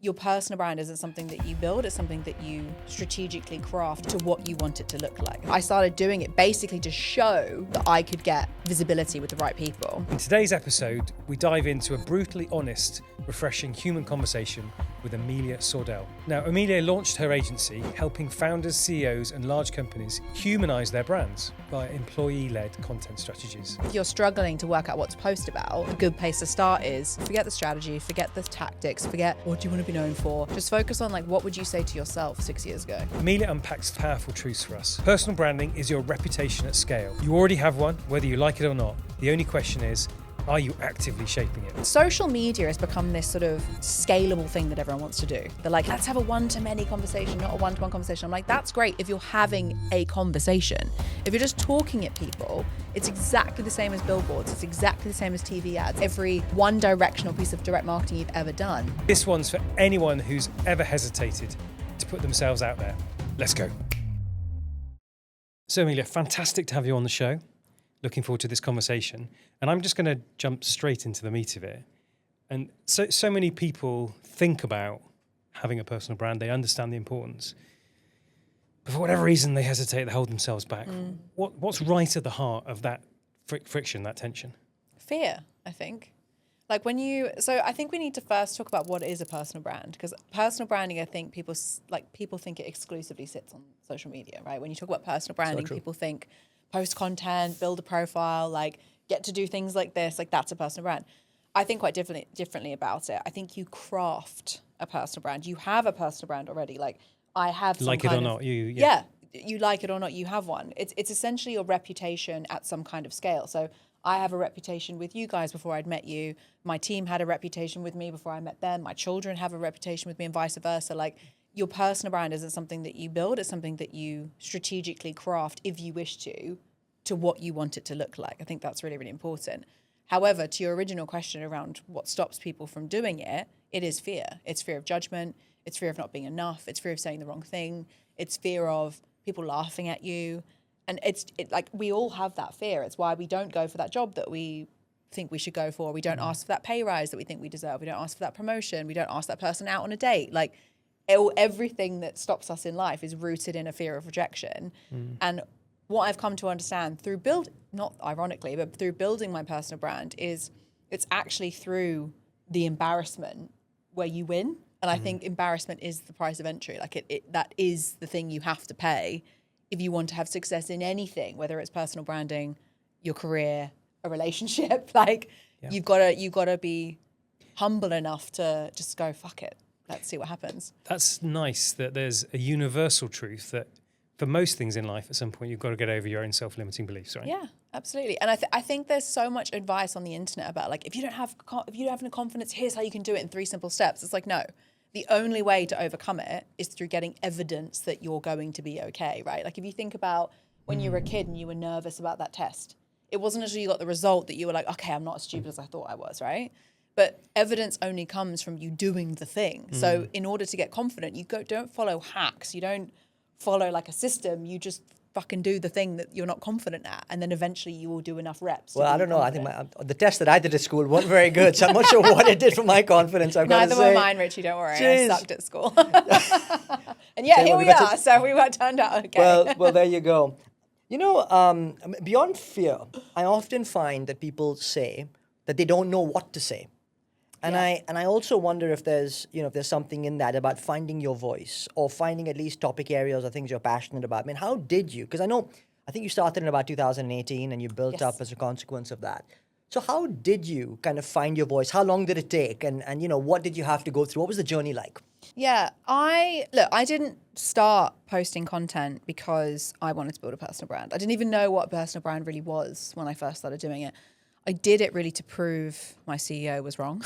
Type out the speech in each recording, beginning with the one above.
your personal brand isn't something that you build, it's something that you strategically craft to what you want it to look like. I started doing it basically to show that I could get visibility with the right people. In today's episode, we dive into a brutally honest, refreshing human conversation with Amelia Sordell. Now, Amelia launched her agency helping founders, CEOs and large companies humanize their brands via employee-led content strategies. If you're struggling to work out what to post about, a good place to start is forget the strategy, forget the tactics, forget what do you want to be known for. Just focus on what would you say to yourself 6 years ago? Amelia unpacks powerful truths for us. Personal branding is your reputation at scale. You already have one, whether you like it or not. The only question is, are you actively shaping it? Social media has become this sort of scalable thing that everyone wants to do. They're like, let's have a one-to-many conversation, not a one-to-one conversation. I'm like, that's great if you're having a conversation. If you're just talking at people, it's exactly the same as billboards. It's exactly the same as TV ads. Every one-directional piece of direct marketing you've ever done. This one's for anyone who's ever hesitated to put themselves out there. Let's go. So Amelia, fantastic to have you on the show. Looking forward to this conversation. And I'm just going to jump straight into the meat of it. And so many people think about having a personal brand. They understand the importance. But for whatever reason, they hesitate, they hold themselves back. What's right at the heart of that friction, that tension? Fear, I think. So I think we need to first talk about what is a personal brand, because personal branding, I think people think it exclusively sits on social media, right? When you talk about personal branding, people think post content, build a profile, get to do things like this, that's a personal brand. I think quite differently about it. I think you craft a personal brand. You have a personal brand already. I have some like it or not, you like it or not, you have one. It's essentially your reputation at some kind of scale. So I have a reputation with you guys before I'd met you. My team had a reputation with me before I met them. My children have a reputation with me and vice versa. Your personal brand isn't something that you build, it's something that you strategically craft if you wish to what you want it to look like. I think that's really, really important. However, to your original question around what stops people from doing it, it is fear. It's fear of judgment. It's fear of not being enough. It's fear of saying the wrong thing. It's fear of people laughing at you. And we all have that fear. It's why we don't go for that job that we think we should go for. We don't ask for that pay rise that we think we deserve. We don't ask for that promotion. We don't ask that person out on a date. Everything that stops us in life is rooted in a fear of rejection. And what I've come to understand through not ironically, but through building my personal brand is it's actually through the embarrassment where you win. And I think embarrassment is the price of entry. That is the thing you have to pay if you want to have success in anything, whether it's personal branding, your career, a relationship. You've got to be humble enough to just go, fuck it. Let's see what happens. That's nice that there's a universal truth that for most things in life, at some point, you've got to get over your own self-limiting beliefs, right? Yeah, absolutely. And I think there's so much advice on the internet about if you don't have any confidence, here's how you can do it in 3 simple steps. It's no. The only way to overcome it is through getting evidence that you're going to be okay, right? If you think about when you were a kid and you were nervous about that test, it wasn't until you got the result that you were okay, I'm not as stupid as I thought I was, right? But evidence only comes from you doing the thing. So in order to get confident, don't follow hacks. You don't follow a system. You just fucking do the thing that you're not confident at. And then eventually you will do enough reps. Well, I don't know. I think the tests that I did at school weren't very good. So I'm not sure what it did for my confidence. Neither were mine, Richie. Don't worry. Jeez. I sucked at school. And here we are. So we turned out okay. Well, there you go. Beyond fear, I often find that people say that they don't know what to say. And I also wonder if there's something in that about finding your voice or finding at least topic areas or things you're passionate about. How did you? Because I think you started in about 2018 and you built up as a consequence of that. So how did you kind of find your voice? How long did it take? And what did you have to go through? What was the journey like? Yeah, I didn't start posting content because I wanted to build a personal brand. I didn't even know what a personal brand really was when I first started doing it. I did it really to prove my CEO was wrong.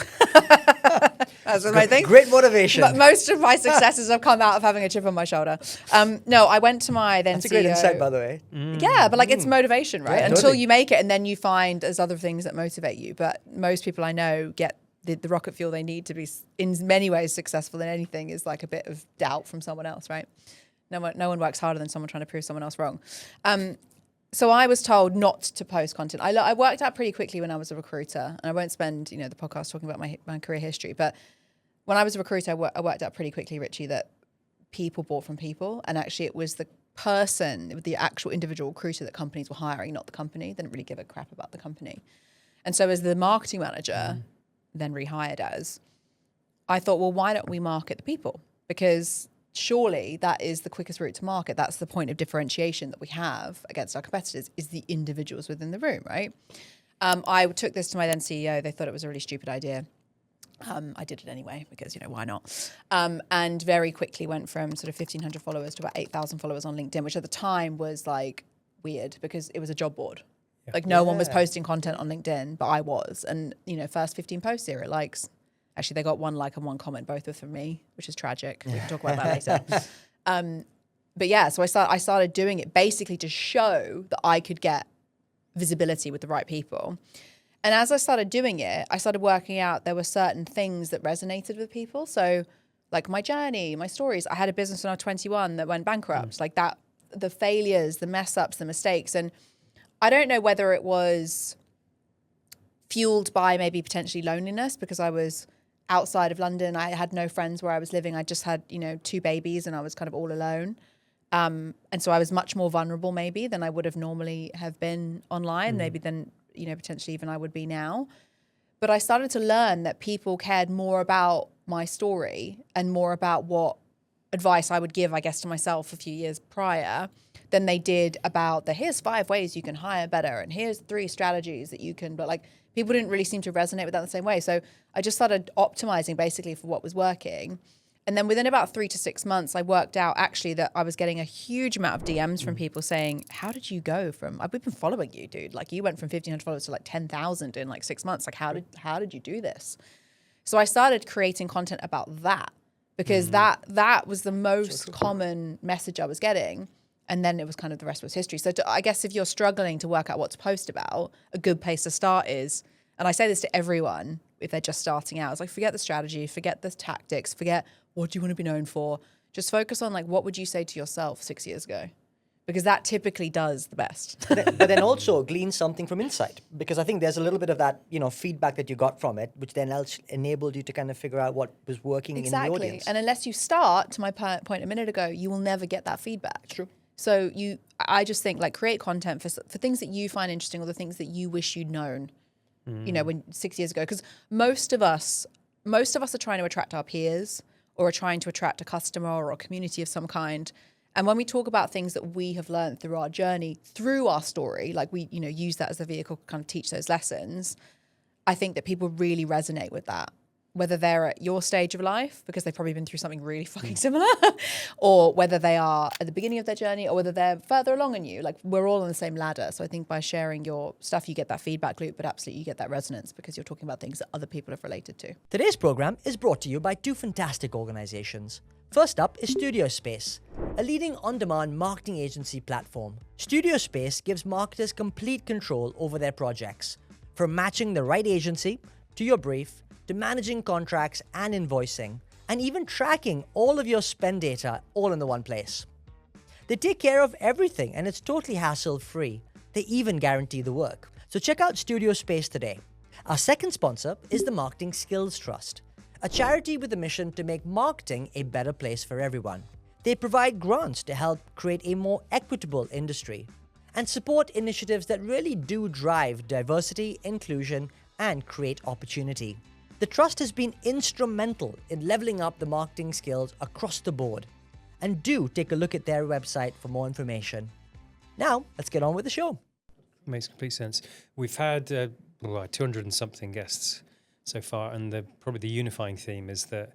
That's what I think. Great motivation. But most of my successes have come out of having a chip on my shoulder. No, I went to my then CEO. That's a great insight, by the way. Yeah, but it's motivation, right? Yeah, Until totally. you make it, and then you find there's other things that motivate you. But most people I know get the rocket fuel they need to be, in many ways, successful in anything is a bit of doubt from someone else, right? No one works harder than someone trying to prove someone else wrong. So I was told not to post content. I worked out pretty quickly when I was a recruiter, and I won't spend the podcast talking about my career history, but when I was a recruiter, I worked out pretty quickly, Richie, that people bought from people. And actually it was the person, the actual individual recruiter that companies were hiring, not the company. They didn't really give a crap about the company. And so as the marketing manager, then rehired as, I thought, well, why don't we market the people? Because surely that is the quickest route to market. That's the point of differentiation that we have against our competitors, is the individuals within the room, right? I took this to my then CEO. They thought it was a really stupid idea. I did it anyway because, why not? And very quickly went from sort of 1,500 followers to about 8,000 followers on LinkedIn, which at the time was like weird because it was a job board. Yeah. Like no one was posting content on LinkedIn, but I was. And, first 15 posts, 0 likes. Actually, they got 1 like and 1 comment, both were from me, which is tragic. We can talk about that later. But yeah, so I started doing it basically to show that I could get visibility with the right people. And as I started doing it, I started working out there were certain things that resonated with people. So like my journey, my stories. I had a business when I was 21 that went bankrupt. Like that, the failures, the mess ups, the mistakes. And I don't know whether it was fueled by maybe potentially loneliness because I was outside of London. I had no friends where I was living. I just had, 2 babies and I was kind of all alone. And so I was much more vulnerable maybe than I would have normally have been online, maybe than, potentially even I would be now. But I started to learn that people cared more about my story and more about what advice I would give, I guess, to myself a few years prior than they did about here's 5 ways you can hire better and here's 3 strategies that you can, but like people didn't really seem to resonate with that the same way. So I just started optimizing basically for what was working. And then within about 3 to 6 months, I worked out actually that I was getting a huge amount of DMs from people saying, how did you go from, we've been following you, dude. Like you went from 1,500 followers to like 10,000 in like 6 months. Like how did you do this? So I started creating content about that because that was the most common message I was getting. And then it was kind of the rest was history. So I guess if you're struggling to work out what to post about, a good place to start is, and I say this to everyone if they're just starting out, it's like forget the strategy, forget the tactics, forget what do you want to be known for. Just focus on like what would you say to yourself 6 years ago? Because that typically does the best. But then also glean something from insight. Because I think there's a little bit of that, feedback that you got from it, which then enabled you to kind of figure out what was working in the audience. And unless you start, to my point a minute ago, you will never get that feedback. It's true. So I just think like create content for things that you find interesting or the things that you wish you'd known, when 6 years ago. Because most of us are trying to attract our peers or are trying to attract a customer or a community of some kind. And when we talk about things that we have learned through our journey, through our story, like we, use that as a vehicle to kind of teach those lessons, I think that people really resonate with that. Whether they're at your stage of life, because they've probably been through something really fucking similar, or whether they are at the beginning of their journey, or whether they're further along in you. Like we're all on the same ladder. So I think by sharing your stuff, you get that feedback loop, but absolutely you get that resonance because you're talking about things that other people have related to. Today's program is brought to you by 2 fantastic organizations. First up is Studio Space, a leading on-demand marketing agency platform. Studio Space gives marketers complete control over their projects, from matching the right agency to your brief, to managing contracts and invoicing, and even tracking all of your spend data all in the one place. They take care of everything and it's totally hassle-free. They even guarantee the work. So check out Studio Space today. Our second sponsor is the Marketing Skills Trust, a charity with a mission to make marketing a better place for everyone. They provide grants to help create a more equitable industry and support initiatives that really do drive diversity, inclusion, and create opportunity. The trust has been instrumental in leveling up the marketing skills across the board. And do take a look at their website for more information. Now, let's get on with the show. Makes complete sense. We've had 200 and something guests so far, and probably the unifying theme is that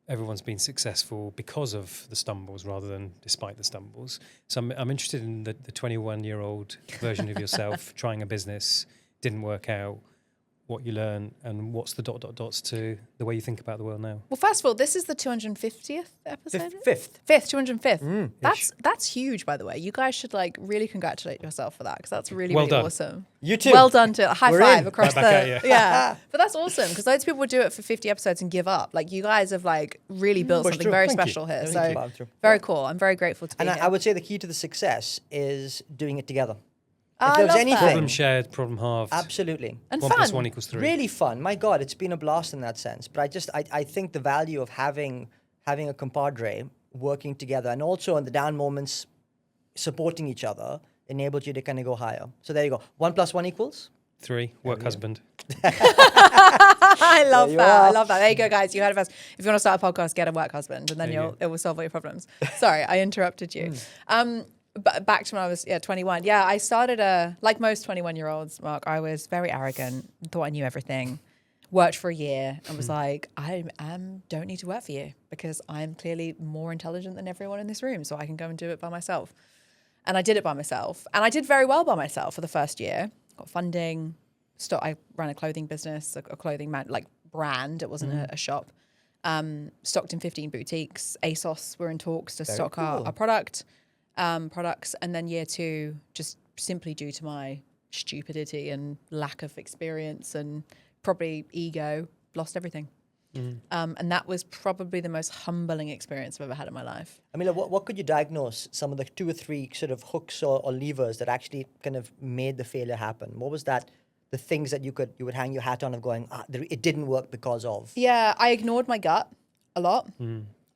everyone's been successful because of the stumbles rather than despite the stumbles. So I'm interested in the 21-year-old version of yourself trying a business, didn't work out, what you learn, and what's the dots to the way you think about the world now? Well, first of all, this is the 250th episode? Fifth, 205th. That's huge, by the way. You guys should really congratulate yourself for that because that's really done. awesome. You too. Well done to high We're five in. across Yeah. But that's awesome because loads of people would do it for 50 episodes and give up. Like you guys have really built something very special here. So very cool. I'm very grateful to be here. I would say the key to the success is doing it together. I there was love anything- that. Problem shared, problem halved. Absolutely. And 1 fun. plus 1 equals 3. Really fun. My God, it's been a blast in that sense. But I think the value of having a compadre working together, and also in the down moments supporting each other, enabled you to kind of go higher. So there you go. 1 plus 1 equals? 3, work husband. I love you that. I are. love that. There you go, guys. You heard it first. If you want to start a podcast, get a work husband, and then There you go. it will solve all your problems. Sorry, I interrupted you. But back to when I was 21. Yeah, I started like most 21-year-olds, Mark. I was very arrogant, thought I knew everything. Worked for a year and was like, I don't need to work for you because I'm clearly more intelligent than everyone in this room, so I can go and do it by myself. And I did it by myself, and I did very well by myself for the first year. Got funding. I ran a clothing business, a clothing brand. It wasn't a shop. Stocked in 15 boutiques. ASOS were in talks to stock cool. our products. And then year 2, just simply due to my stupidity and lack of experience and probably ego, lost everything. And that was probably the most humbling experience I've ever had in my life. I mean, what could you diagnose some of the 2 or 3 sort of hooks or levers that actually kind of made the failure happen? What was that? The things that you would hang your hat on of going, it didn't work because of. Yeah, I ignored my gut a lot.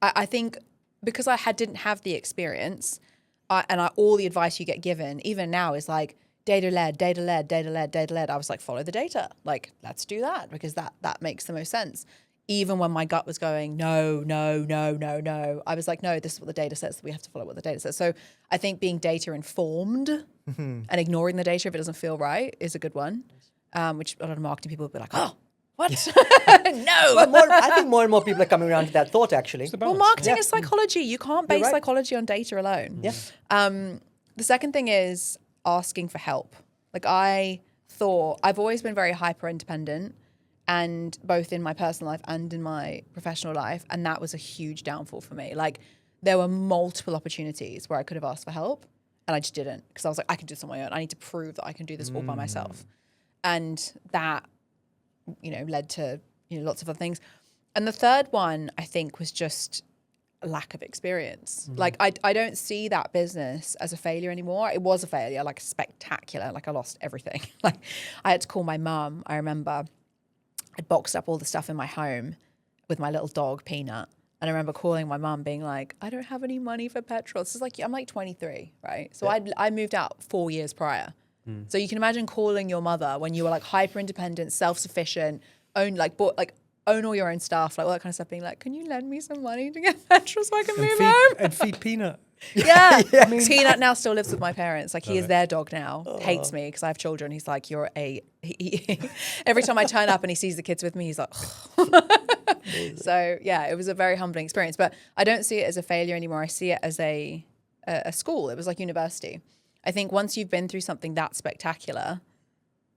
I think because I didn't have the experience, all the advice you get given, even now, is like data-led. I was like, follow the data. Like, let's do that because that makes the most sense. Even when my gut was going, no, I was like, no, this is what the data says. We have to follow what the data says. So I think being data informed and ignoring the data if it doesn't feel right is a good one. Which a lot of marketing people will be like, oh, what? No. But I think more and more people are coming around to that thought, actually. Well, marketing is psychology. You can't base right. psychology on data alone. Yeah. The second thing is asking for help. Like I've always been very hyper independent, and both in my personal life and in my professional life. And that was a huge downfall for me. Like there were multiple opportunities where I could have asked for help and I just didn't because I was like, I can do this on my own. I need to prove that I can do this all by myself. And that, led to, lots of other things. And the third one, I think, was just a lack of experience. Like, I don't see that business as a failure anymore. It was a failure, like spectacular. Like, I lost everything. Like, I had to call my mum. I remember I'd boxed up all the stuff in my home with my little dog, Peanut. And I remember calling my mum being like, I don't have any money for petrol. This is like, I'm like 23, right? So I moved out 4 years prior. So you can imagine calling your mother when you were like hyper independent, self-sufficient, own all your own stuff, like all that kind of stuff, being like, can you lend me some money to get petrol so I can move home? And feed Peanut. Yeah. Peanut now still lives with my parents. Like he is their dog now. Hates me because I have children. He's like, every time I turn up and he sees the kids with me, he's like, So yeah, it was a very humbling experience, but I don't see it as a failure anymore. I see it as a school. It was like university. I think once you've been through something that spectacular,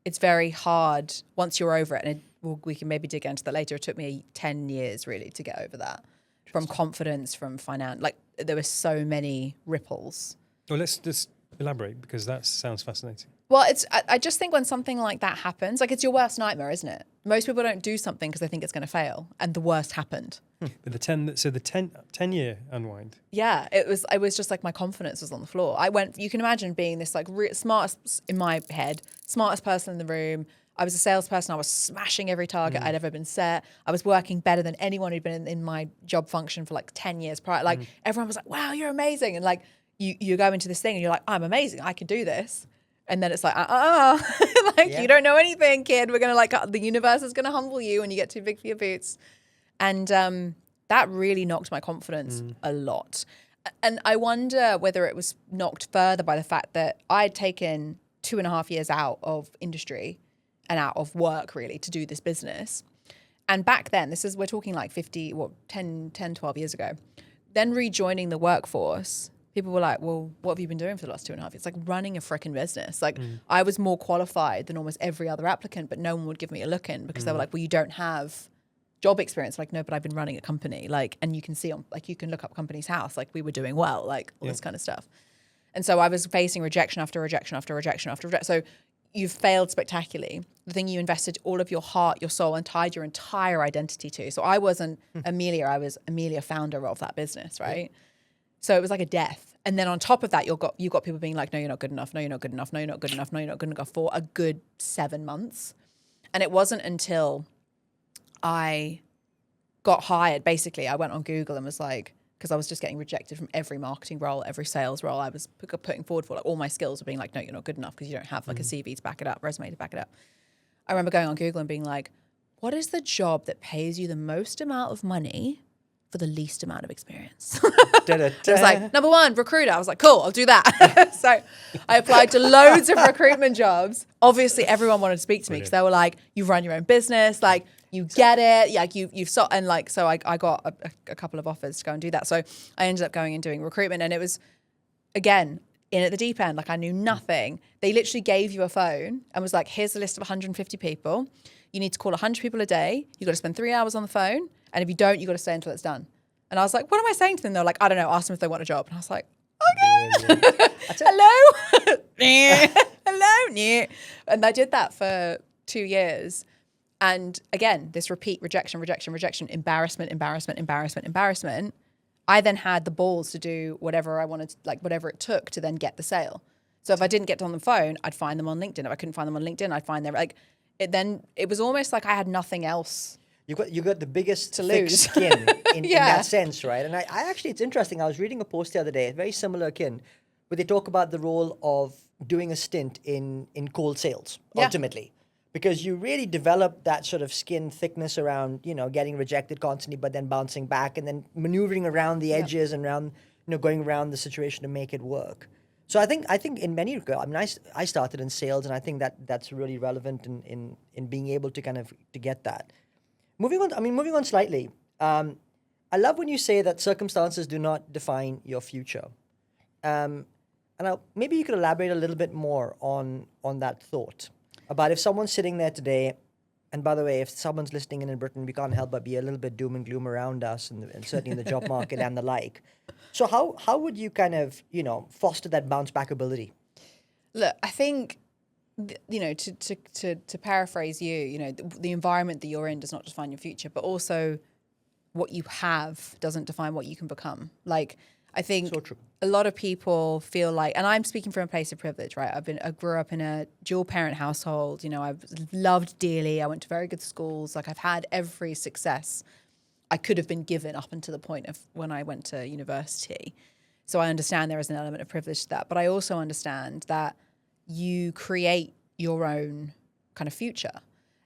it's very hard once you're over it. And we can maybe dig into that later. It took me 10 years really to get over that. From confidence, from finance. Like there were so many ripples. Well, let's just elaborate because that sounds fascinating. Well, I just think when something like that happens, like it's your worst nightmare, isn't it? Most people don't do something because they think it's going to fail, and the worst happened. But the 10-year unwind. Yeah, it was just like my confidence was on the floor. You can imagine being this like smartest in my head, smartest person in the room. I was a salesperson. I was smashing every target I'd ever been set. I was working better than anyone who'd been in my job function for like 10 years prior. Like everyone was like, wow, you're amazing. And like you go into this thing and you're like, I'm amazing. I can do this. And then it's like, you don't know anything, kid. We're going to like, the universe is going to humble you when you get too big for your boots. And that really knocked my confidence a lot. And I wonder whether it was knocked further by the fact that I'd taken 2.5 years out of industry and out of work really to do this business. And back then, we're talking like 10, 12 years ago, then rejoining the workforce, people were like, well, what have you been doing for the last 2.5 years? It's like running a freaking business. Like I was more qualified than almost every other applicant, but no one would give me a look in because they were like, well, you don't have job experience. Like, no, but I've been running a company. Like, and you can see you can look up Company's House, like we were doing well, like all this kind of stuff. And so I was facing rejection after rejection after rejection after rejection. So you've failed spectacularly. The thing you invested all of your heart, your soul, and tied your entire identity to. So I wasn't Amelia, I was Amelia, founder of that business, right? So it was like a death. And then on top of that, you've got people being like, no, you're not good enough. No, you're not good enough. No, you're not good enough. No, you're not good enough for a good 7 months. And it wasn't until I got hired, basically, I went on Google and was like, because I was just getting rejected from every marketing role, every sales role I was putting forward for. Like all my skills were being like, no, you're not good enough because you don't have like a CV to back it up, resume to back it up. I remember going on Google and being like, what is the job that pays you the most amount of money for the least amount of experience? It was like, number 1, recruiter. I was like, cool, I'll do that. So I applied to loads of recruitment jobs. Obviously, everyone wanted to speak to me because they were like, you run your own business, like you get it, like you've so, and like, so I got a couple of offers to go and do that. So I ended up going and doing recruitment, and it was, again, in at the deep end. Like I knew nothing. They literally gave you a phone and was like, here's a list of 150 people. You need to call 100 people a day. You got to spend 3 hours on the phone. And if you don't, you got to stay until it's done. And I was like, what am I saying to them? They're like, I don't know. Ask them if they want a job. And I was like, okay. Hello? Hello? Yeah. And I did that for 2 years. And again, this repeat rejection, embarrassment. I then had the balls to do whatever I wanted, like whatever it took to then get the sale. So if I didn't get on the phone, I'd find them on LinkedIn. If I couldn't find them on LinkedIn, I'd find them like it. Then it was almost like I had nothing else. You got the biggest to thick lose skin in that sense, right? And I actually, it's interesting. I was reading a post the other day, very similar kin, where they talk about the role of doing a stint in cold sales ultimately, because you really develop that sort of skin thickness around, you know, getting rejected constantly, but then bouncing back and then maneuvering around the edges and around, you know, going around the situation to make it work. So I think in many regards, I mean, I started in sales, and I think that's really relevant in being able to kind of to get that. Moving on slightly, I love when you say that circumstances do not define your future. And maybe you could elaborate a little bit more on that thought about if someone's sitting there today, and by the way, if someone's listening in Britain, we can't help but be a little bit doom and gloom around us, and certainly in the job market and the like. So how would you kind of, you know, foster that bounce back ability? Look, I think, you know, to paraphrase you, you know, the environment that you're in does not define your future, but also what you have doesn't define what you can become. Like, I think a lot of people feel like, and I'm speaking from a place of privilege, right? I grew up in a dual parent household. You know, I've loved dearly. I went to very good schools. Like, I've had every success I could have been given up until the point of when I went to university. So I understand there is an element of privilege to that, but I also understand that you create your own kind of future.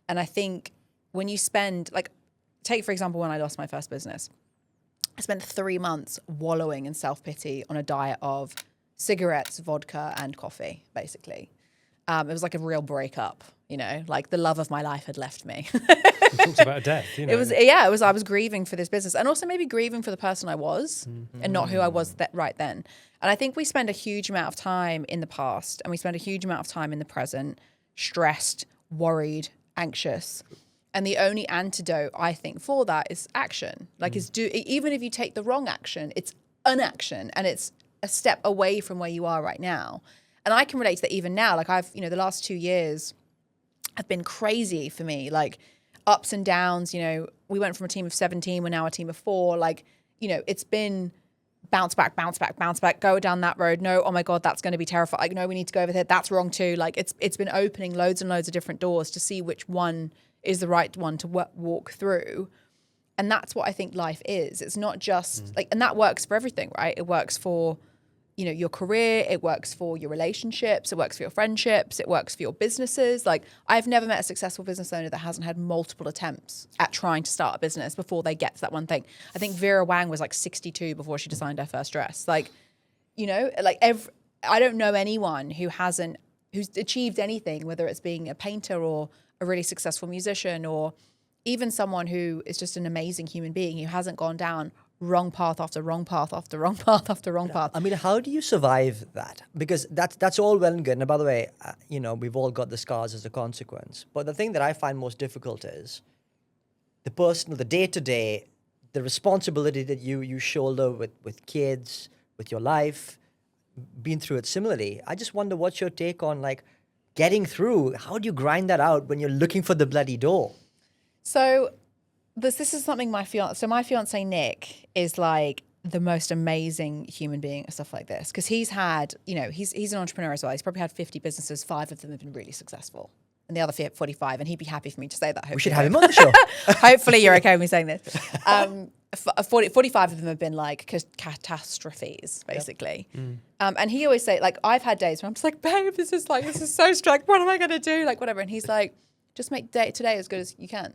And I think when you spend, like, take, for example, when I lost my first business, I spent 3 months wallowing in self-pity on a diet of cigarettes, vodka, and coffee, basically. It was like a real breakup, you know, like the love of my life had left me. It talks about death, you know. I was grieving for this business, and also maybe grieving for the person I was and not who I was right then. And I think we spend a huge amount of time in the past, and we spend a huge amount of time in the present, stressed, worried, anxious. And the only antidote, I think, for that is action. Like, even if you take the wrong action, it's an action, and it's a step away from where you are right now. And I can relate to that even now. Like, the last 2 years have been crazy for me. Like, ups and downs. You know, we went from a team of 17, we're now a team of 4. Like, you know, it's been bounce back, go down that road. No, oh my God, that's going to be terrifying. Like, no, we need to go over there. That's wrong too. Like, it's been opening loads and loads of different doors to see which one is the right one to walk through. And that's what I think life is. It's not just like, and that works for everything, right? It works for, you know, your career, it works for your relationships, it works for your friendships, it works for your businesses. Like, I've never met a successful business owner that hasn't had multiple attempts at trying to start a business before they get to that one thing. I think Vera Wang was like 62 before she designed her first dress. Like, you know, like I don't know anyone who's achieved anything, whether it's being a painter or a really successful musician, or even someone who is just an amazing human being who hasn't gone down wrong path after wrong path after wrong path after wrong path. I mean, how do you survive that? Because that's all well and good. And by the way, you know, we've all got the scars as a consequence. But the thing that I find most difficult is the personal, the day-to-day, the responsibility that you shoulder with kids, with your life, been through it similarly. I just wonder what's your take on, like, getting through. How do you grind that out when you're looking for the bloody door? So this is something my fiance Nick is like, the most amazing human being at stuff like this, because he's had, you know, he's an entrepreneur as well. He's probably had 50 businesses, 5 of them have been really successful, and the other 45, and he'd be happy for me to say that. We should have him on the show. Hopefully you're okay with me saying this. 45 of them have been like catastrophes, basically. And he always say, like, I've had days where I'm just like, babe, this is so stressful. What am I going to do? Like, whatever. And he's like, just make today as good as you can.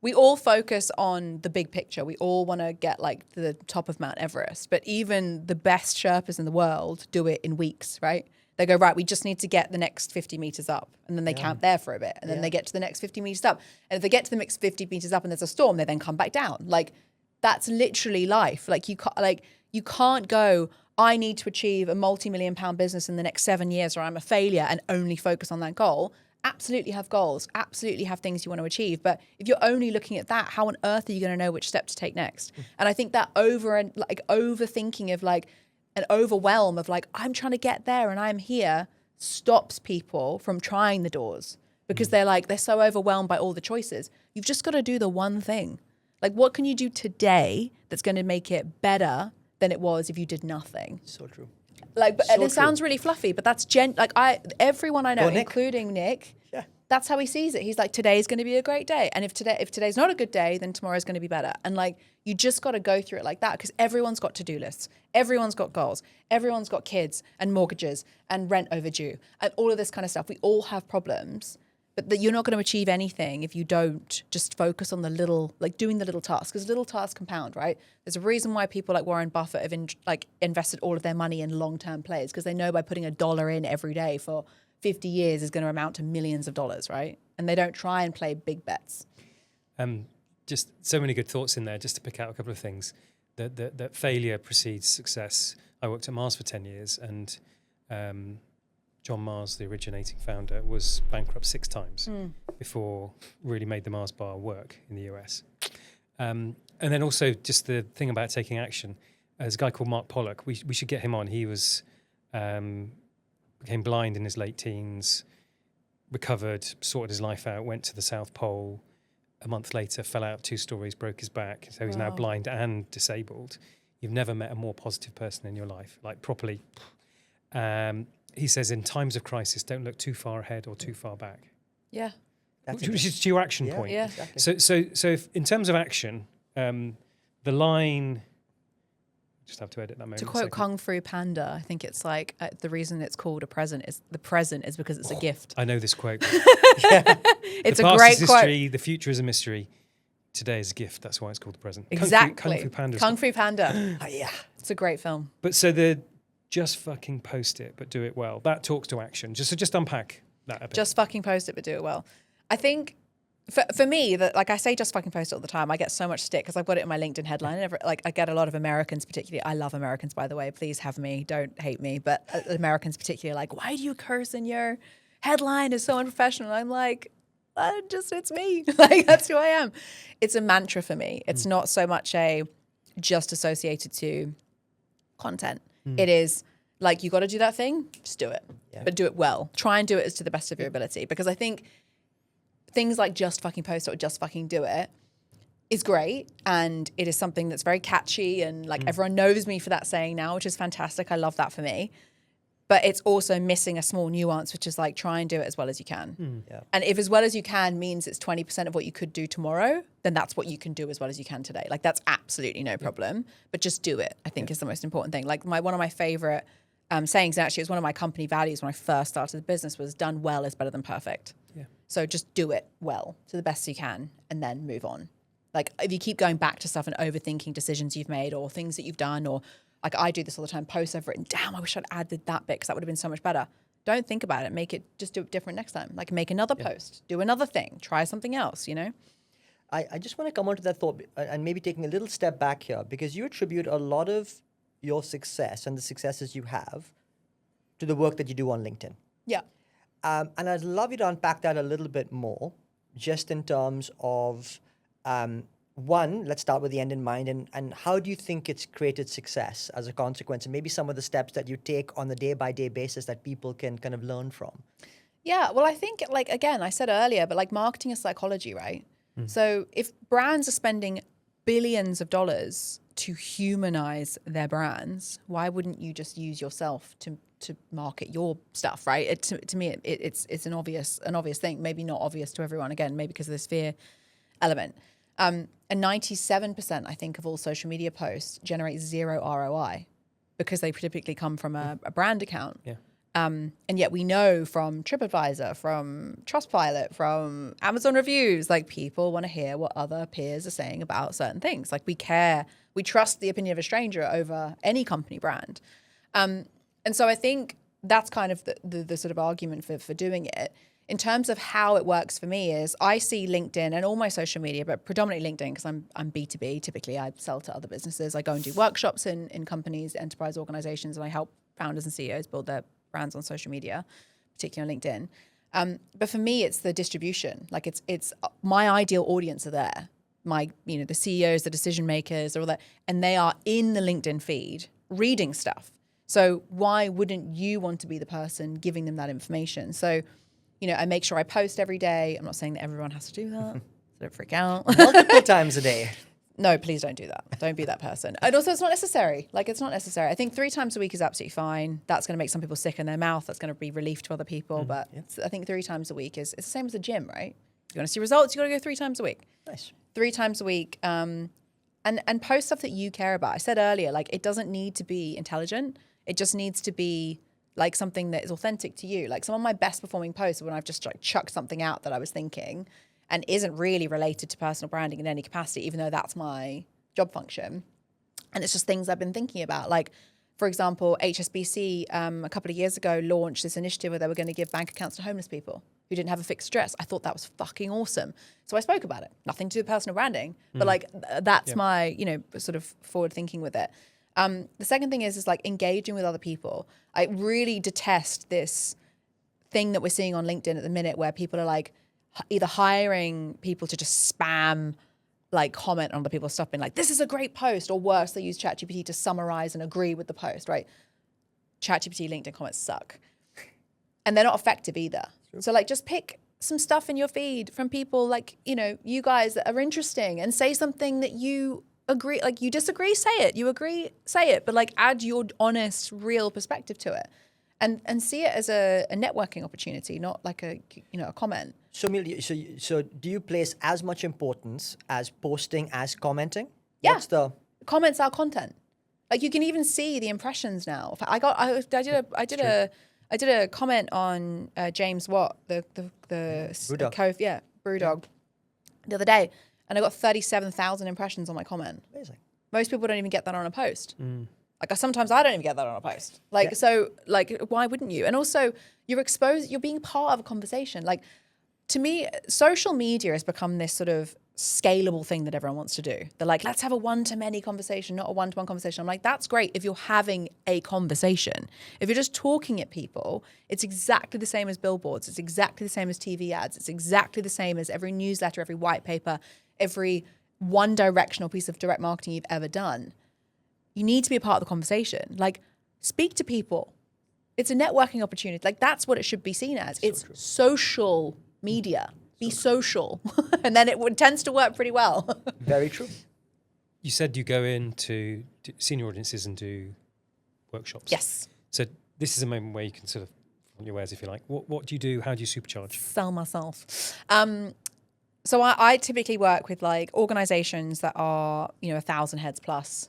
We all focus on the big picture. We all want to get like to the top of Mount Everest, but even the best Sherpas in the world do it in weeks, right? They go, right, we just need to get the next 50 meters up. And then they camp there for a bit. And then they get to the next 50 meters up. And if they get to the next 50 meters up and there's a storm, they then come back down. Like, that's literally life. Like, you can't go, I need to achieve a multi-million pound business in the next 7 years or I'm a failure, and only focus on that goal. Absolutely have goals, absolutely have things you want to achieve. But if you're only looking at that, how on earth are you going to know which step to take next? And I think that overthinking of like an overwhelm of like, I'm trying to get there and I'm here, stops people from trying the doors, because they're so overwhelmed by all the choices. You've just got to do the one thing. Like, what can you do today that's going to make it better than it was if you did nothing? So true. Like, but So it sounds really fluffy, but that's everyone I know, including Nick, that's how he sees it. He's like, today's going to be a great day. And if today's not a good day, then tomorrow's going to be better. And like, you just got to go through it like that, because everyone's got to-do lists. Everyone's got goals. Everyone's got kids and mortgages and rent overdue and all of this kind of stuff. We all have problems, but that you're not going to achieve anything if you don't just focus on the little, like doing the little tasks, because little tasks compound, right? There's a reason why people like Warren Buffett have invested all of their money in long-term plays, because they know by putting $1 in every day for 50 years is going to amount to millions of dollars, right? And they don't try and play big bets. Just so many good thoughts in there. Just to pick out a couple of things, that failure precedes success. I worked at Mars for 10 years, and John Mars, the originating founder, was bankrupt 6 times before really made the Mars bar work in the US. And then also just the thing about taking action. There's a guy called Mark Pollock. We should get him on. He was became blind in his late teens, recovered, sorted his life out, went to the South Pole. A month later, fell out 2 stories, broke his back. So he's now blind and disabled. You've never met a more positive person in your life, like properly. He says, in times of crisis, don't look too far ahead or too far back. Yeah. Which is to your action point. Yeah. Exactly. So if, in terms of action, the line... Just have to edit that moment. To quote Kung Fu Panda, I think it's like the reason it's called the present is because it's a gift. I know this quote. It's the a past great is history, quote. The future is a mystery. Today is a gift. That's why it's called the present. Exactly. Kung Fu Fu Panda. Panda. Yeah. It's a great film. But so the just fucking post it, but do it well. That talks to action. Just unpack that a bit. Just fucking post it, but do it well. I think for me, that, like I say, just fucking post it all the time. I get so much stick because I've got it in my LinkedIn headline. I get a lot of Americans, particularly. I love Americans, by the way. Please have me. Don't hate me. But Americans, particularly, like, why do you curse in your headline? It's so unprofessional. I'm like, it's me. Like, that's who I am. It's a mantra for me. It's not so much just associated to content. It is like, you got to do that thing, just do it, but do it well. Try and do it as to the best of your ability, because I think things like just fucking post it or just fucking do it is great, and it is something that's very catchy, and like everyone knows me for that saying now, which is fantastic. I love that for me. But it's also missing a small nuance, which is like, try and do it as well as you can. And if as well as you can means it's 20% of what you could do tomorrow, then that's what you can do as well as you can today. Like, that's absolutely no problem, but just do it, I think is the most important thing. Like one of my favorite sayings, and actually it was one of my company values when I first started the business, was done well is better than perfect. So just do it well to the best you can and then move on. Like, if you keep going back to stuff and overthinking decisions you've made or things that you've done, or like I do this all the time, posts I've written, damn, I wish I'd added that bit because that would have been so much better. Don't think about it. Just do it different next time. Like, make another post, do another thing, try something else, you know? I just want to come on to that thought and maybe taking a little step back here, because you attribute a lot of your success and the successes you have to the work that you do on LinkedIn. Yeah. And I'd love you to unpack that a little bit more, just in terms of, one, let's start with the end in mind, and how do you think it's created success as a consequence, and maybe some of the steps that you take on the day-by-day basis that people can kind of learn from? Yeah, well, I think, like, again, I said earlier, but like, marketing is psychology, right? So if brands are spending billions of dollars to humanize their brands, why wouldn't you just use yourself to market your stuff, right? To me, it's an obvious thing. Maybe not obvious to everyone. Again, maybe because of this fear element. And 97%, I think, of all social media posts generate zero ROI because they typically come from a brand account. Yeah. And yet we know from TripAdvisor, from Trustpilot, from Amazon reviews, like people want to hear what other peers are saying about certain things. Like we care, we trust the opinion of a stranger over any company brand. And so I think that's kind of the sort of argument for doing it. In terms of how it works for me is I see LinkedIn and all my social media, but predominantly LinkedIn because I'm B2B. Typically, I sell to other businesses. I go and do workshops in companies, enterprise organizations, and I help founders and CEOs build their brands on social media, particularly on LinkedIn. But for me, it's the distribution. Like it's my ideal audience are there. The CEOs, the decision makers, all that, and they are in the LinkedIn feed reading stuff. So why wouldn't you want to be the person giving them that information? So, I make sure I post every day. I'm not saying that everyone has to do that. So don't freak out. Multiple times a day. No, please don't do that. Don't be that person. And also, it's not necessary. It's not necessary. I think 3 times a week is absolutely fine. That's going to make some people sick in their mouth. That's going to be relief to other people. But I think 3 times a week it's the same as the gym, right? You want to see results, you got to go 3 times a week. Nice. 3 times a week. And post stuff that you care about. I said earlier, it doesn't need to be intelligent. It just needs to be something that is authentic to you. Some of my best performing posts are when I've just chucked something out that I was thinking and isn't really related to personal branding in any capacity, even though that's my job function. And it's just things I've been thinking about. For example, HSBC a couple of years ago launched this initiative where they were going to give bank accounts to homeless people who didn't have a fixed address. I thought that was fucking awesome. So I spoke about it. Nothing to do with personal branding, but that's my, sort of forward thinking with it. The second thing is engaging with other people. I really detest this thing that we're seeing on LinkedIn at the minute where people are either hiring people to just spam comment on other people's stuff being this is a great post, or worse, they use ChatGPT to summarize and agree with the post, right? ChatGPT LinkedIn comments suck. And they're not effective either. Sure. So just pick some stuff in your feed from people you guys that are interesting and say something that you agree, you disagree, say it. You agree, say it. But add your honest, real perspective to it. And see it as a networking opportunity, not a comment. So, Amelia, so do you place as much importance as posting as commenting? Yeah. What's the comments are content? You can even see the impressions now. I did a comment on James Watt, the Brewdog, the other day, and I got 37,000 impressions on my comment. Amazing. Most people don't even get that on a post. Sometimes I don't even get that on a post. So why wouldn't you? And also you're being part of a conversation. To me, social media has become this sort of scalable thing that everyone wants to do. They're let's have a one-to-many conversation, not a one-to-one conversation. I'm that's great if you're having a conversation. If you're just talking at people, it's exactly the same as billboards. It's exactly the same as TV ads. It's exactly the same as every newsletter, every white paper, every one-directional piece of direct marketing you've ever done. You need to be a part of the conversation. Speak to people. It's a networking opportunity. That's what it should be seen as. It's social media. Be social. And then it tends to work pretty well. Very true. You said you go into senior audiences and do workshops. Yes. So this is a moment where you can sort of on your wares, if you like. What do you do? How do you supercharge? Sell myself. So I typically work with organizations that are 1,000 heads plus.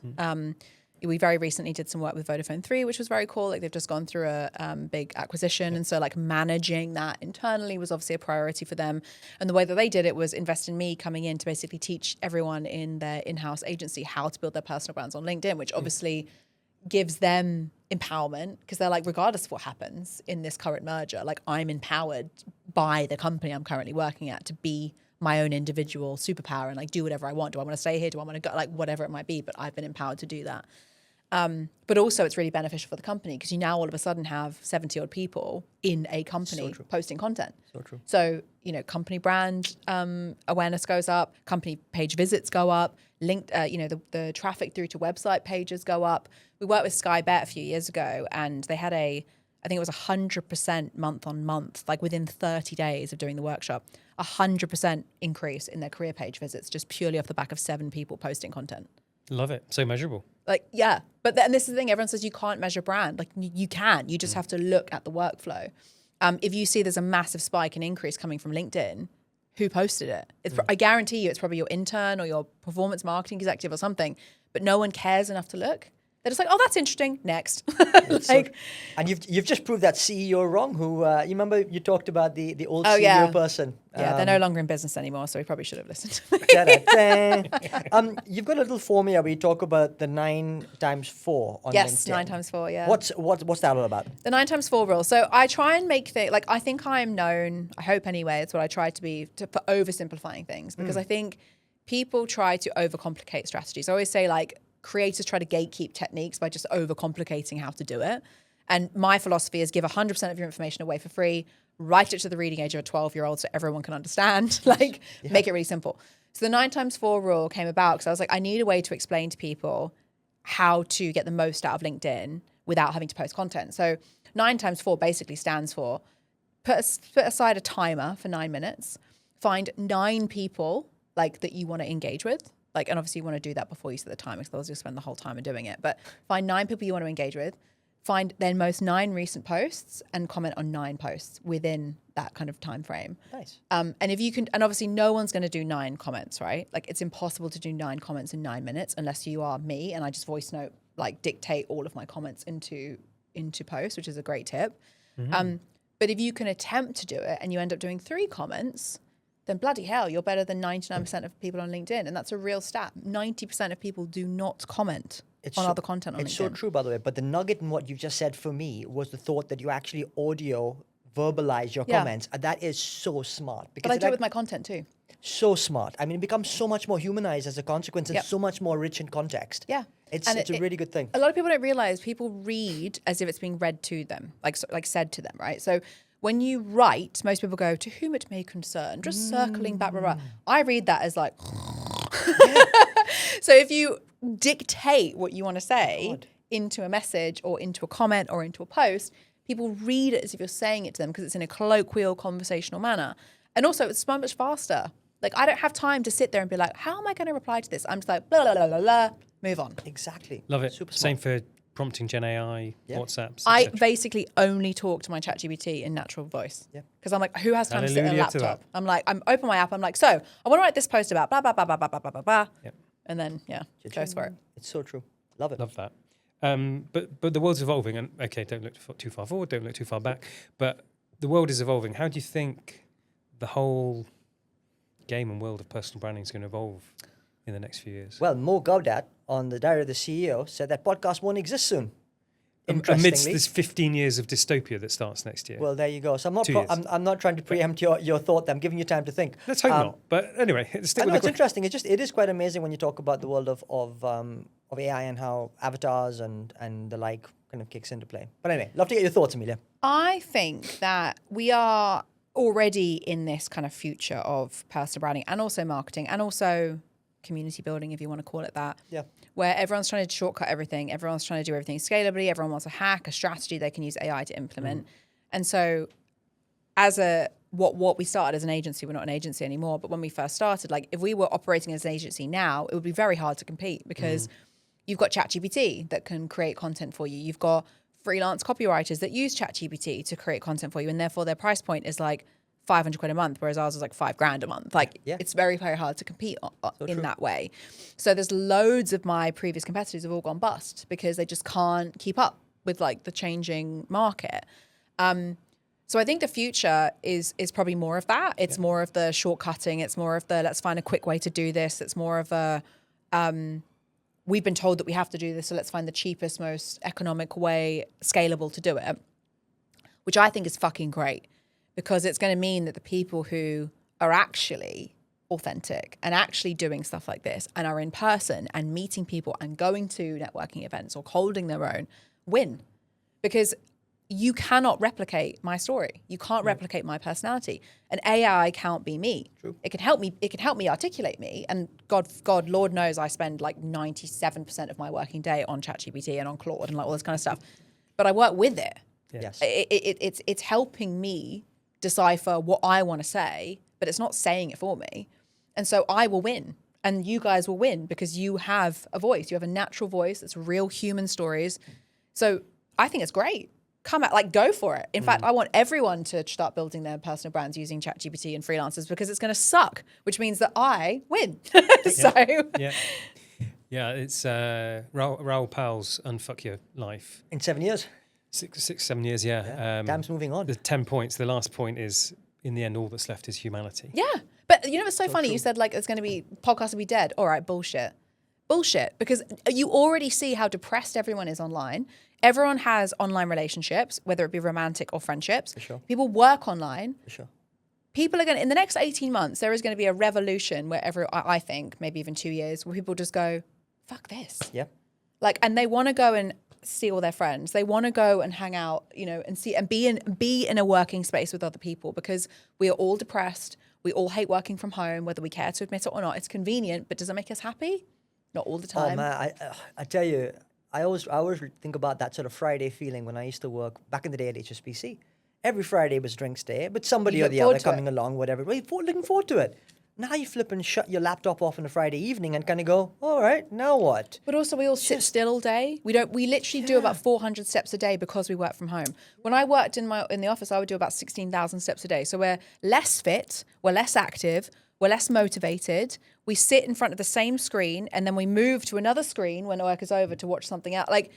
We very recently did some work with Vodafone 3, which was very cool. They've just gone through a big acquisition. And so managing that internally was obviously a priority for them. And the way that they did it was invest in me coming in to basically teach everyone in their in-house agency how to build their personal brands on LinkedIn, which obviously gives them empowerment because they're regardless of what happens in this current merger, I'm empowered by the company I'm currently working at to be my own individual superpower and do whatever I want. Do I want to stay here? Do I want to go? Whatever it might be, but I've been empowered to do that. But also it's really beneficial for the company because you now all of a sudden have 70 odd people in a company posting content. So true. So, company brand awareness goes up, company page visits go up, linked, the traffic through to website pages go up. We worked with Sky Bet a few years ago and they had I think it was 100% month on month, within 30 days of doing the workshop, 100% increase in their career page visits, just purely off the back of 7 people posting content. Love it. So measurable. Like, yeah. But then this is the thing, everyone says you can't measure brand. Like you can, you just have to look at the workflow. If you see there's a massive spike and increase coming from LinkedIn, who posted it? I guarantee you it's probably your intern or your performance marketing executive or something, but no one cares enough to look. They're just like, oh, that's interesting. Next. And you've just proved that CEO wrong. Who you remember you talked about the old CEO yeah. person. Yeah, they're no longer in business anymore, so we probably should have listened to me. You've got a little formula where you talk about the 9 times 4 on Yes, LinkedIn. 9 times 4, yeah. What's that all about? The 9 times 4 rule. So I try and make things, like I think I'm known, I hope anyway, it's what I try to be, for oversimplifying things, because I think people try to overcomplicate strategies. I always say like creators try to gatekeep techniques by just overcomplicating how to do it. And my philosophy is give 100% of your information away for free, write it to the reading age of a 12-year-old so everyone can understand, make it really simple. So the 9 times 4 rule came about because I was like, I need a way to explain to people how to get the most out of LinkedIn without having to post content. So 9 times 4 basically stands for put aside a timer for 9 minutes, find 9 people like that you want to engage with. Like, and obviously you want to do that before you set the timer because otherwise you'll spend the whole time doing it. But find 9 people you want to engage with, find their most 9 recent posts and comment on 9 posts within that kind of time frame. Nice. And if you can, and obviously no one's going to do 9 comments, right? Like it's impossible to do 9 comments in 9 minutes unless you are me and I just voice note, like dictate all of my comments into posts, which is a great tip. But if you can attempt to do it and you end up doing 3 comments, then bloody hell, you're better than 99% of people on LinkedIn. And that's a real stat. 90% of people do not comment on other content on LinkedIn. It's so true, by the way. But the nugget in what you just said for me was the thought that you actually verbalize your comments. And that is so smart. But I do it with my content too. So smart. I mean, it becomes so much more humanized as a consequence and so much more rich in context. Yeah. It's a really good thing. A lot of people don't realize people read as if it's being read to them, like said to them, right? So when you write, most people go, to whom it may concern, just circling back, blah, blah. I read that as like, so if you dictate what you want to say into a message or into a comment or into a post, people read it as if you're saying it to them because it's in a colloquial, conversational manner. And also it's so much faster. Like I don't have time to sit there and be like, how am I going to reply to this? I'm just like, blah, blah, blah, blah, blah, move on. Exactly. Love it. Super smart. Same for prompting Gen AI, WhatsApps. I basically only talk to my ChatGPT in natural voice. Because I'm like, who has time to sit at a laptop? I'm like, I'm open my app. I'm like, so I want to write this post about blah, blah, blah, blah, blah, blah, blah, blah. And then, goes for it. It's so true. Love it. Love that. But the world's evolving, and okay, don't look too far forward, don't look too far back. But the world is evolving. How do you think the whole game and world of personal branding is going to evolve in the next few years? Well, Mo Gaudat on the Diary of the CEO said that podcast won't exist soon. Amidst this 15 years of dystopia that starts next year. Well, there you go. So I'm not trying to preempt your thought. I'm giving you time to think. Let's hope not. But anyway, it's interesting. It is quite amazing when you talk about the world of AI and how avatars and the like kind of kicks into play. But anyway, love to get your thoughts, Amelia. I think that we are already in this kind of future of personal branding and also marketing and also community building, if you want to call it that. Yeah. Where everyone's trying to shortcut everything. Everyone's trying to do everything scalably. Everyone wants a hack, a strategy they can use AI to implement. And so as what we started as an agency, we're not an agency anymore, but when we first started, like if we were operating as an agency now, it would be very hard to compete because you've got ChatGPT that can create content for you. You've got freelance copywriters that use ChatGPT to create content for you. And therefore their price point is like 500 quid a month, whereas ours is like $5,000 a month. Like it's very, very hard to compete in that way. So there's loads of my previous competitors have all gone bust because they just can't keep up with like the changing market. So I think the future is probably more of that. It's more of the shortcutting. It's more of the let's find a quick way to do this. It's more of a we've been told that we have to do this, so let's find the cheapest, most economic way, scalable to do it, which I think is fucking great. Because it's going to mean that the people who are actually authentic and actually doing stuff like this and are in person and meeting people and going to networking events or holding their own win. Because you cannot replicate my story. You can't replicate my personality. And AI can't be me. True. It can help me. It can help me articulate me. And God, Lord knows I spend like 97% of my working day on ChatGPT and on Claude and like all this kind of stuff. But I work with it. Yes. It's helping me decipher what I want to say, but it's not saying it for me. And so I will win. And you guys will win because you have a voice. You have a natural voice. It's real human stories. So I think it's great. Come out, like, go for it. In fact, I want everyone to start building their personal brands using ChatGPT and freelancers because it's going to suck, which means that I win. So yeah, it's Raoul Pal's Unfuck Your Life. In 7 years. 7 years, yeah. Damn's moving on. The 10 points. The last point is, in the end, all that's left is humanity. Yeah. But you know what's so funny? True. You said, like, it's going to be, podcasts will be dead. All right, bullshit. Bullshit. Because you already see how depressed everyone is online. Everyone has online relationships, whether it be romantic or friendships. For sure. People work online. For sure. People are going to, in the next 18 months, there is going to be a revolution where I think, maybe even 2 years, where people just go, fuck this. Yeah. Like, and they want to go and see all their friends. They want to go and hang out, you know, and see and be in a working space with other people because we are all depressed. We all hate working from home, whether we care to admit it or not. It's convenient, but does it make us happy? Not all the time. Oh man, I tell you, I always think about that sort of Friday feeling when I used to work back in the day at HSBC. Every Friday was drinks day, but somebody or the other coming along, whatever. Looking forward to it. Now you flip and shut your laptop off on a Friday evening and kind of go, all right, now what? But also we all sit still all day. We literally do about 400 steps a day because we work from home. When I worked in the office, I would do about 16,000 steps a day. So we're less fit, we're less active, we're less motivated. We sit in front of the same screen and then we move to another screen when work is over to watch something else. Like,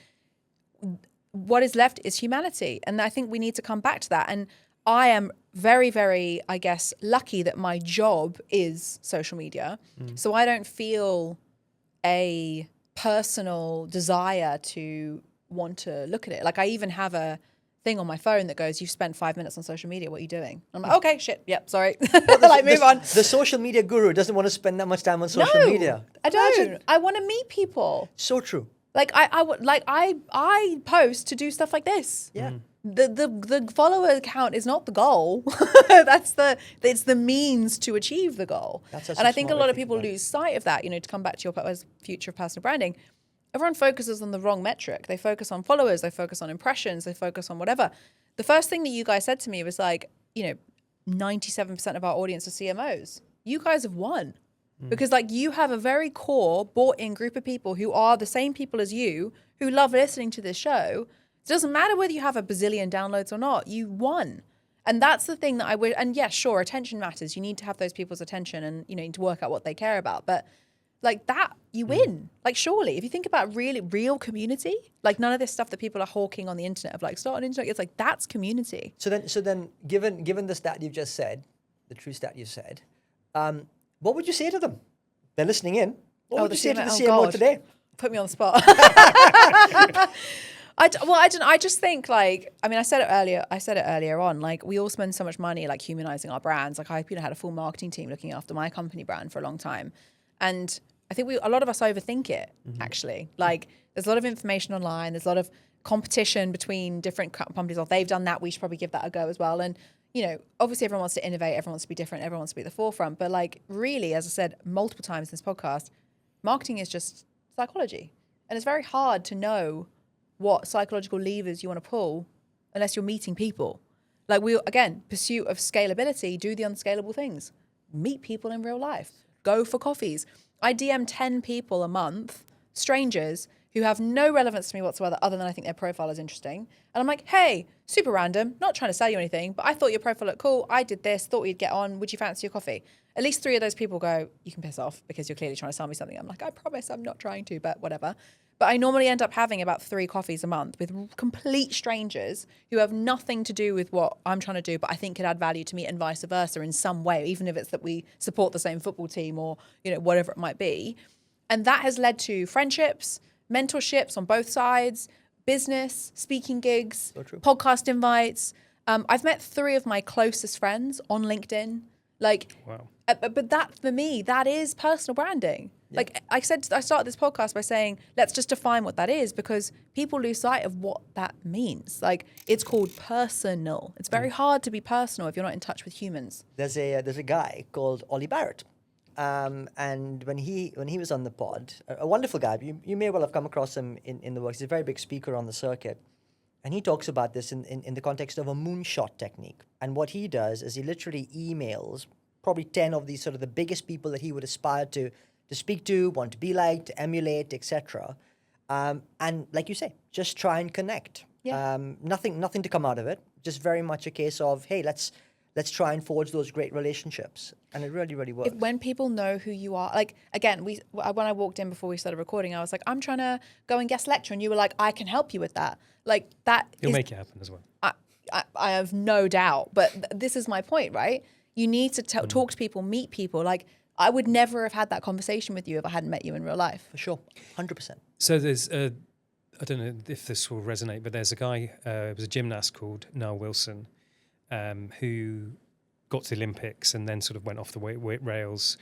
what is left is humanity. And I think we need to come back to that. And I am very, very, I guess, lucky that my job is social media. So I don't feel a personal desire to want to look at it. Like, I even have a thing on my phone that goes, you've spent 5 minutes on social media, what are you doing? I'm like, okay, shit, yep, sorry. Like, move on. The social media guru doesn't want to spend that much time on social media. I don't. I want to meet people. So true. Like, I post to do stuff like this. Yeah. The follower count is not the goal. It's the means to achieve the goal. And I think a lot of people lose sight of that. You know, to come back to your future of personal branding, everyone focuses on the wrong metric. They focus on followers, they focus on impressions, they focus on whatever. The first thing that you guys said to me was like, you know, 97% of our audience are CMOs. You guys have won. Because like you have a very core bought in group of people who are the same people as you, who love listening to this show. It doesn't matter whether you have a bazillion downloads or not, you won. And that's the thing that I would, and yes, sure, attention matters. You need to have those people's attention and, you know, you need to work out what they care about. But like that, you win. Like, surely, if you think about really real community, like none of this stuff that people are hawking on the internet of like, start an internet, it's like, that's community. So then given the stat you've just said, the true stat you said, what would you say to them? They're listening in. What would you say to the CMO today? Put me on the spot. I just think like, I mean, I said it earlier on, like we all spend so much money like humanizing our brands. Like I, had a full marketing team looking after my company brand for a long time. And I think a lot of us overthink it actually. Like there's a lot of information online. There's a lot of competition between different companies. Or they've done that. We should probably give that a go as well. And, you know, obviously everyone wants to innovate. Everyone wants to be different. Everyone wants to be at the forefront. But like really, as I said multiple times in this podcast, marketing is just psychology. And it's very hard to know what psychological levers you want to pull unless you're meeting people. Like pursuit of scalability, do the unscalable things. Meet people in real life. Go for coffees. I DM 10 people a month, strangers, who have no relevance to me whatsoever other than I think their profile is interesting. And I'm like, hey, super random, not trying to sell you anything, but I thought your profile looked cool. I did this, thought we'd get on. Would you fancy your coffee? At least 3 of those people go, you can piss off because you're clearly trying to sell me something. I'm like, I promise I'm not trying to, but whatever. But I normally end up having about 3 coffees a month with complete strangers who have nothing to do with what I'm trying to do, but I think could add value to me and vice versa in some way, even if it's that we support the same football team or, you know, whatever it might be. And that has led to friendships, mentorships on both sides, business, speaking gigs, podcast invites. I've met 3 of my closest friends on LinkedIn. Like, wow. But that for me, that is personal branding. Yeah. Like I said, I started this podcast by saying, let's just define what that is, because people lose sight of what that means. Like it's called personal. It's very hard to be personal if you're not in touch with humans. There's a guy called Ollie Barrett. And when he was on the pod, a wonderful guy, you may well have come across him in the works. He's a very big speaker on the circuit. And he talks about this in the context of a moonshot technique. And what he does is he literally emails probably 10 of these sort of the biggest people that he would aspire to to speak to, want to be like, to emulate, etc. And like you say, just try and connect. Yeah. Nothing to come out of it. Just very much a case of, hey, let's try and forge those great relationships. And it really, really works. When people know who you are, like, again, when I walked in before we started recording, I was like, I'm trying to go and guest lecture. And you were like, I can help you with that. Like, that You'll make it happen as well. I have no doubt. But this is my point, right? You need to talk to people, meet people. Like, I would never have had that conversation with you if I hadn't met you in real life. For sure. 100%. So there's I don't know if this will resonate, but there's a guy, it was a gymnast called Noel Wilson, who got to the Olympics and then sort of went off the weight rails.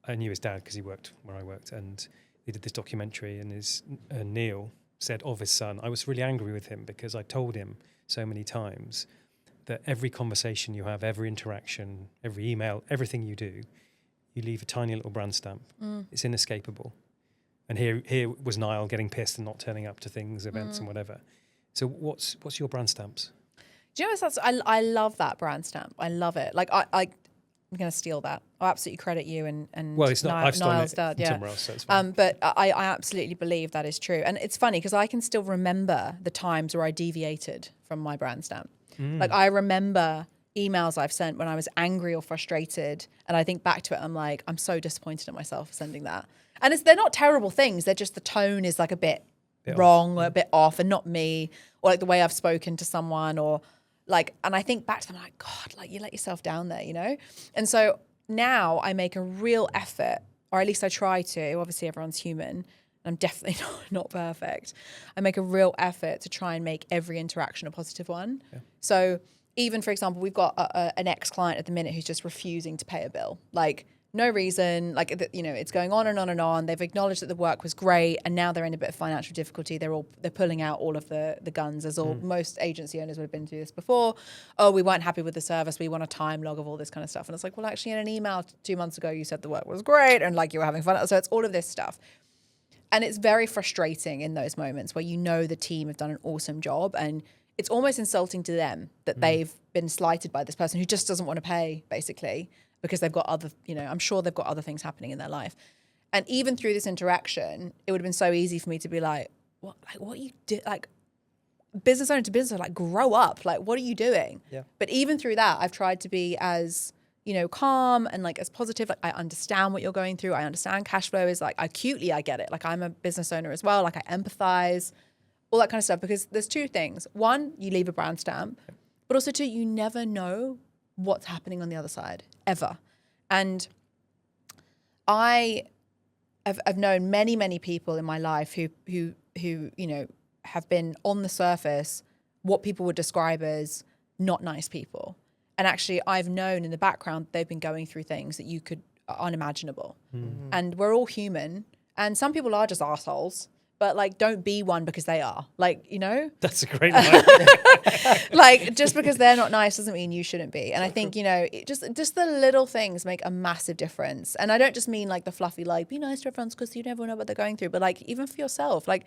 I knew his dad because he worked where I worked, and he did this documentary, and Neil said of his son, I was really angry with him because I told him so many times that every conversation you have, every interaction, every email, everything you do, you leave a tiny little brand stamp. It's inescapable. And here was Niall getting pissed and not turning up to things, events and whatever. So what's your brand stamps? Do you know what? I love that brand stamp. I love it. Like, I'm going to steal that. I absolutely credit you and Well, it's not. I've stolen Niall's it dad, from yeah. somewhere else, so it's fine. But I absolutely believe that is true. And it's funny because I can still remember the times where I deviated from my brand stamp. Like, I remember emails I've sent when I was angry or frustrated, and I think back to it, I'm like, I'm so disappointed in myself for sending that. And they're not terrible things. They're just the tone is like a bit wrong or a bit off, and not me, or like the way I've spoken to someone, or like, and I think back to them, I'm like, God, like, you let yourself down there, you know? And so now I make a real effort, or at least I try to. Obviously, everyone's human. I'm definitely not perfect. I make a real effort to try and make every interaction a positive one. Yeah. So even, for example, we've got an ex-client at the minute who's just refusing to pay a bill. Like, no reason, like, you know, it's going on and on and on. They've acknowledged that the work was great, and now they're in a bit of financial difficulty. They're pulling out all of the guns, as most agency owners would have been through this before. Oh, we weren't happy with the service. We want a time log of all this kind of stuff. And it's like, well, actually, in an email 2 months ago, you said the work was great and like you were having fun. So it's all of this stuff. And it's very frustrating in those moments where you know the team have done an awesome job, and it's almost insulting to them that they've been slighted by this person who just doesn't want to pay, basically, because they've got other, you know, I'm sure they've got other things happening in their life. And even through this interaction, it would have been so easy for me to be like, what you do? Like, business owner to business, like, grow up. Like, what are you doing? Yeah. But even through that, I've tried to be as, you know, calm and like as positive. Like, I understand what you're going through. I understand cash flow is like, acutely, I get it. Like, I'm a business owner as well. Like, I empathize, all that kind of stuff. Because there's two things. One, you leave a brand stamp, but also two, you never know what's happening on the other side, ever. And I've known many people in my life who you know, have been on the surface what people would describe as not nice people. And actually, I've known in the background they've been going through things that you could unimaginable. Mm-hmm. And we're all human, and some people are just assholes. But like, don't be one because they are. Like, you know? That's a great line. Like, just because they're not nice doesn't mean you shouldn't be. And I think, you know, just the little things make a massive difference. And I don't just mean like the fluffy, like, be nice to everyone because you never know what they're going through. But like, even for yourself, like,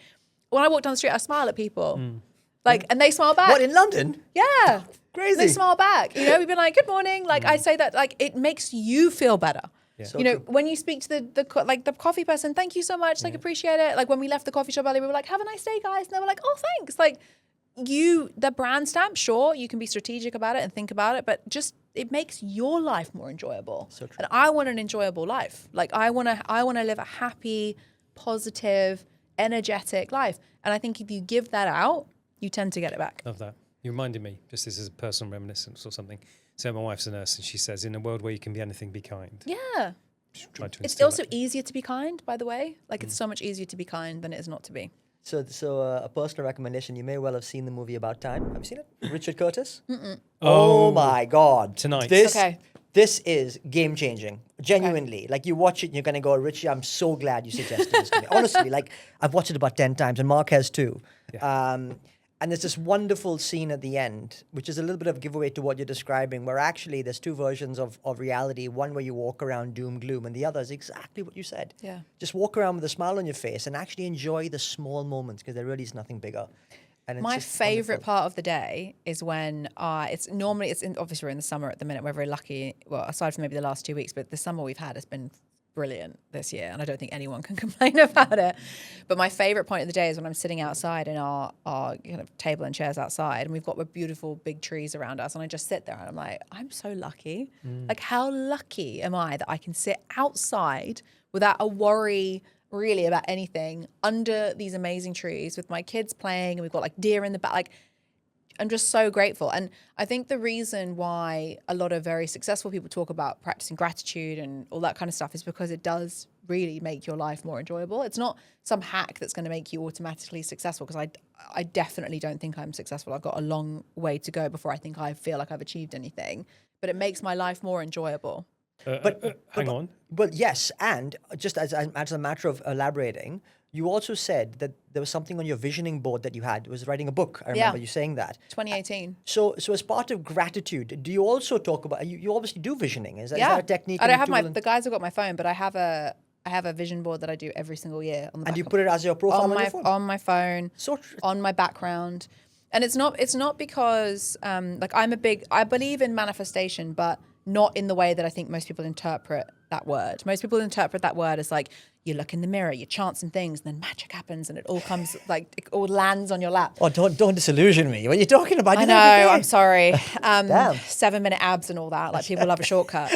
when I walk down the street, I smile at people. Like, and they smile back. What, in London? Yeah. Crazy. They smile back. You know, we've been like, good morning. Like, I say that, like, it makes you feel better. Yeah. So you know, when you speak to the coffee person, thank you so much, like, appreciate it. Like, when we left the coffee shop earlier, we were like, have a nice day, guys. And they were like, oh, thanks. Like, the brand stamp, sure, you can be strategic about it and think about it, but just, it makes your life more enjoyable. So true. And I want an enjoyable life. Like, I want to live a happy, positive, energetic life. And I think if you give that out, you tend to get it back. Love that. You reminded me, just this is a personal reminiscence or something. So my wife's a nurse, and she says, in a world where you can be anything, be kind. Yeah. It's also easier to be kind, by the way. Like, it's so much easier to be kind than it is not to be. So a personal recommendation, you may well have seen the movie About Time. Have you seen it? Richard Curtis? Oh my God. Tonight. This is game-changing, genuinely. Okay. Like, you watch it and you're going to go, Richie, I'm so glad you suggested this to me. Honestly, like, I've watched it about 10 times, and Mark has too. Yeah. And there's this wonderful scene at the end, which is a little bit of a giveaway to what you're describing, where actually there's two versions of reality. One where you walk around doom, gloom, and the other is exactly what you said. Yeah. Just walk around with a smile on your face and actually enjoy the small moments, because there really is nothing bigger. And it's my favorite part of the day is when obviously we're in the summer at the minute. We're very lucky. Well, aside from maybe the last 2 weeks, but the summer we've had has been brilliant this year, and I don't think anyone can complain about it. But my favorite point of the day is when I'm sitting outside in our kind of table and chairs outside, and we've got beautiful big trees around us, and I just sit there and I'm like, I'm so lucky. Like, how lucky am I that I can sit outside without a worry really about anything under these amazing trees with my kids playing, and we've got like deer in the back. Like, I'm just so grateful. And I think the reason why a lot of very successful people talk about practicing gratitude and all that kind of stuff is because it does really make your life more enjoyable. It's not some hack that's going to make you automatically successful, because I definitely don't think I'm successful. I've got a long way to go before I think I feel like I've achieved anything, but it makes my life more enjoyable. Hang on. But yes, and just as a matter of elaborating, you also said that there was something on your visioning board that you had. It was writing a book. I remember you saying that. 2018. So as part of gratitude, do you also talk about, you obviously do visioning. Is that a technique? I don't have the guys have got my phone, but I have a vision board that I do every single year on the back. And you put it as your profile on your phone? On my phone, on my background. And it's not because like I believe in manifestation, but not in the way that I think most people interpret that word. Most people interpret that word as like, you look in the mirror, you chant some things, and then magic happens, and it all comes like it all lands on your lap. Oh, don't disillusion me. What are you talking about? I know. I'm sorry. 7-minute abs and all that. Like, people love a shortcut.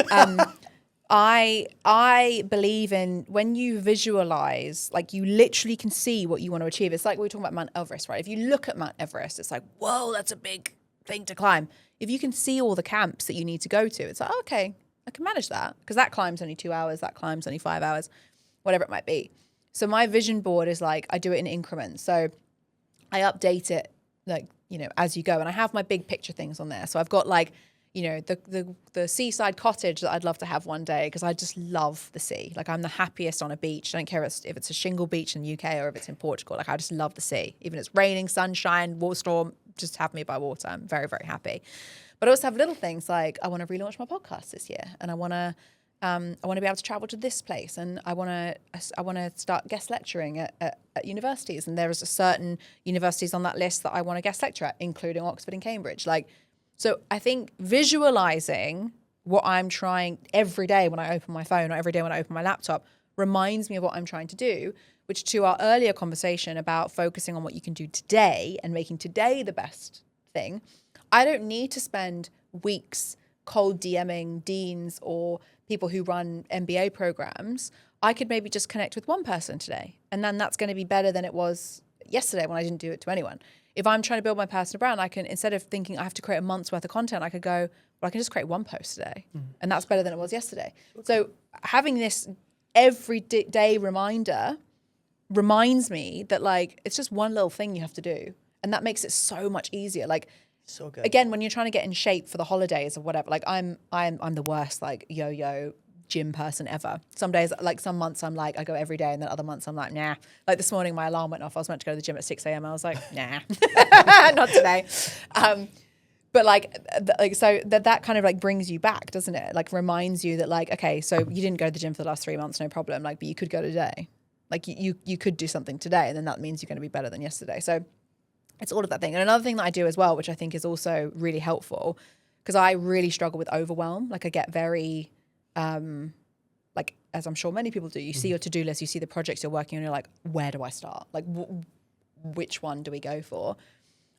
I believe in when you visualize, like, you literally can see what you want to achieve. It's like we were talking about Mount Everest, right? If you look at Mount Everest, it's like, whoa, that's a big thing to climb. If you can see all the camps that you need to go to, it's like, oh, okay, I can manage that, because that climb's only 2 hours, that climb's only 5 hours, whatever it might be. So my vision board is like, I do it in increments. So I update it, like, you know, as you go. And I have my big picture things on there. So I've got like, you know, the seaside cottage that I'd love to have one day, because I just love the sea. Like, I'm the happiest on a beach. I don't care if it's a shingle beach in the UK or if it's in Portugal. Like, I just love the sea. Even if it's raining, sunshine, water storm, just have me by water. I'm very, very happy. But I also have little things like, I want to relaunch my podcast this year, and I want to be able to travel to this place, and I want to start guest lecturing at universities. And there is a certain universities on that list that I want to guest lecture at, including Oxford and Cambridge. Like, so I think visualizing what I'm trying every day when I open my phone, or every day when I open my laptop, reminds me of what I'm trying to do, which, to our earlier conversation about focusing on what you can do today and making today the best thing, I don't need to spend weeks cold DMing deans or people who run MBA programs. I could maybe just connect with one person today, and then that's going to be better than it was yesterday when I didn't do it to anyone. If I'm trying to build my personal brand, I can, instead of thinking I have to create a month's worth of content, I could go, well, I can just create one post today, and that's better than it was yesterday. So having this every day reminder reminds me that, like, it's just one little thing you have to do, and that makes it so much easier. Like, so good. Again, when you're trying to get in shape for the holidays or whatever, like, I'm the worst, like, yo-yo gym person ever. Some days, like, some months I'm like, I go every day, and then other months I'm like, nah. Like, this morning my alarm went off. I was meant to go to the gym at 6 a.m. I was like, nah, not today. But so that kind of like brings you back, doesn't it? Like, reminds you that, like, okay, so you didn't go to the gym for the last 3 months, no problem. Like, but you could go today. Like, you could do something today, and then that means you're going to be better than yesterday. So it's all of that thing. And another thing that I do as well, which I think is also really helpful, because I really struggle with overwhelm. Like, I get very, like, as I'm sure many people do, you see your to-do list, you see the projects you're working on, you're like, where do I start? Like, which one do we go for?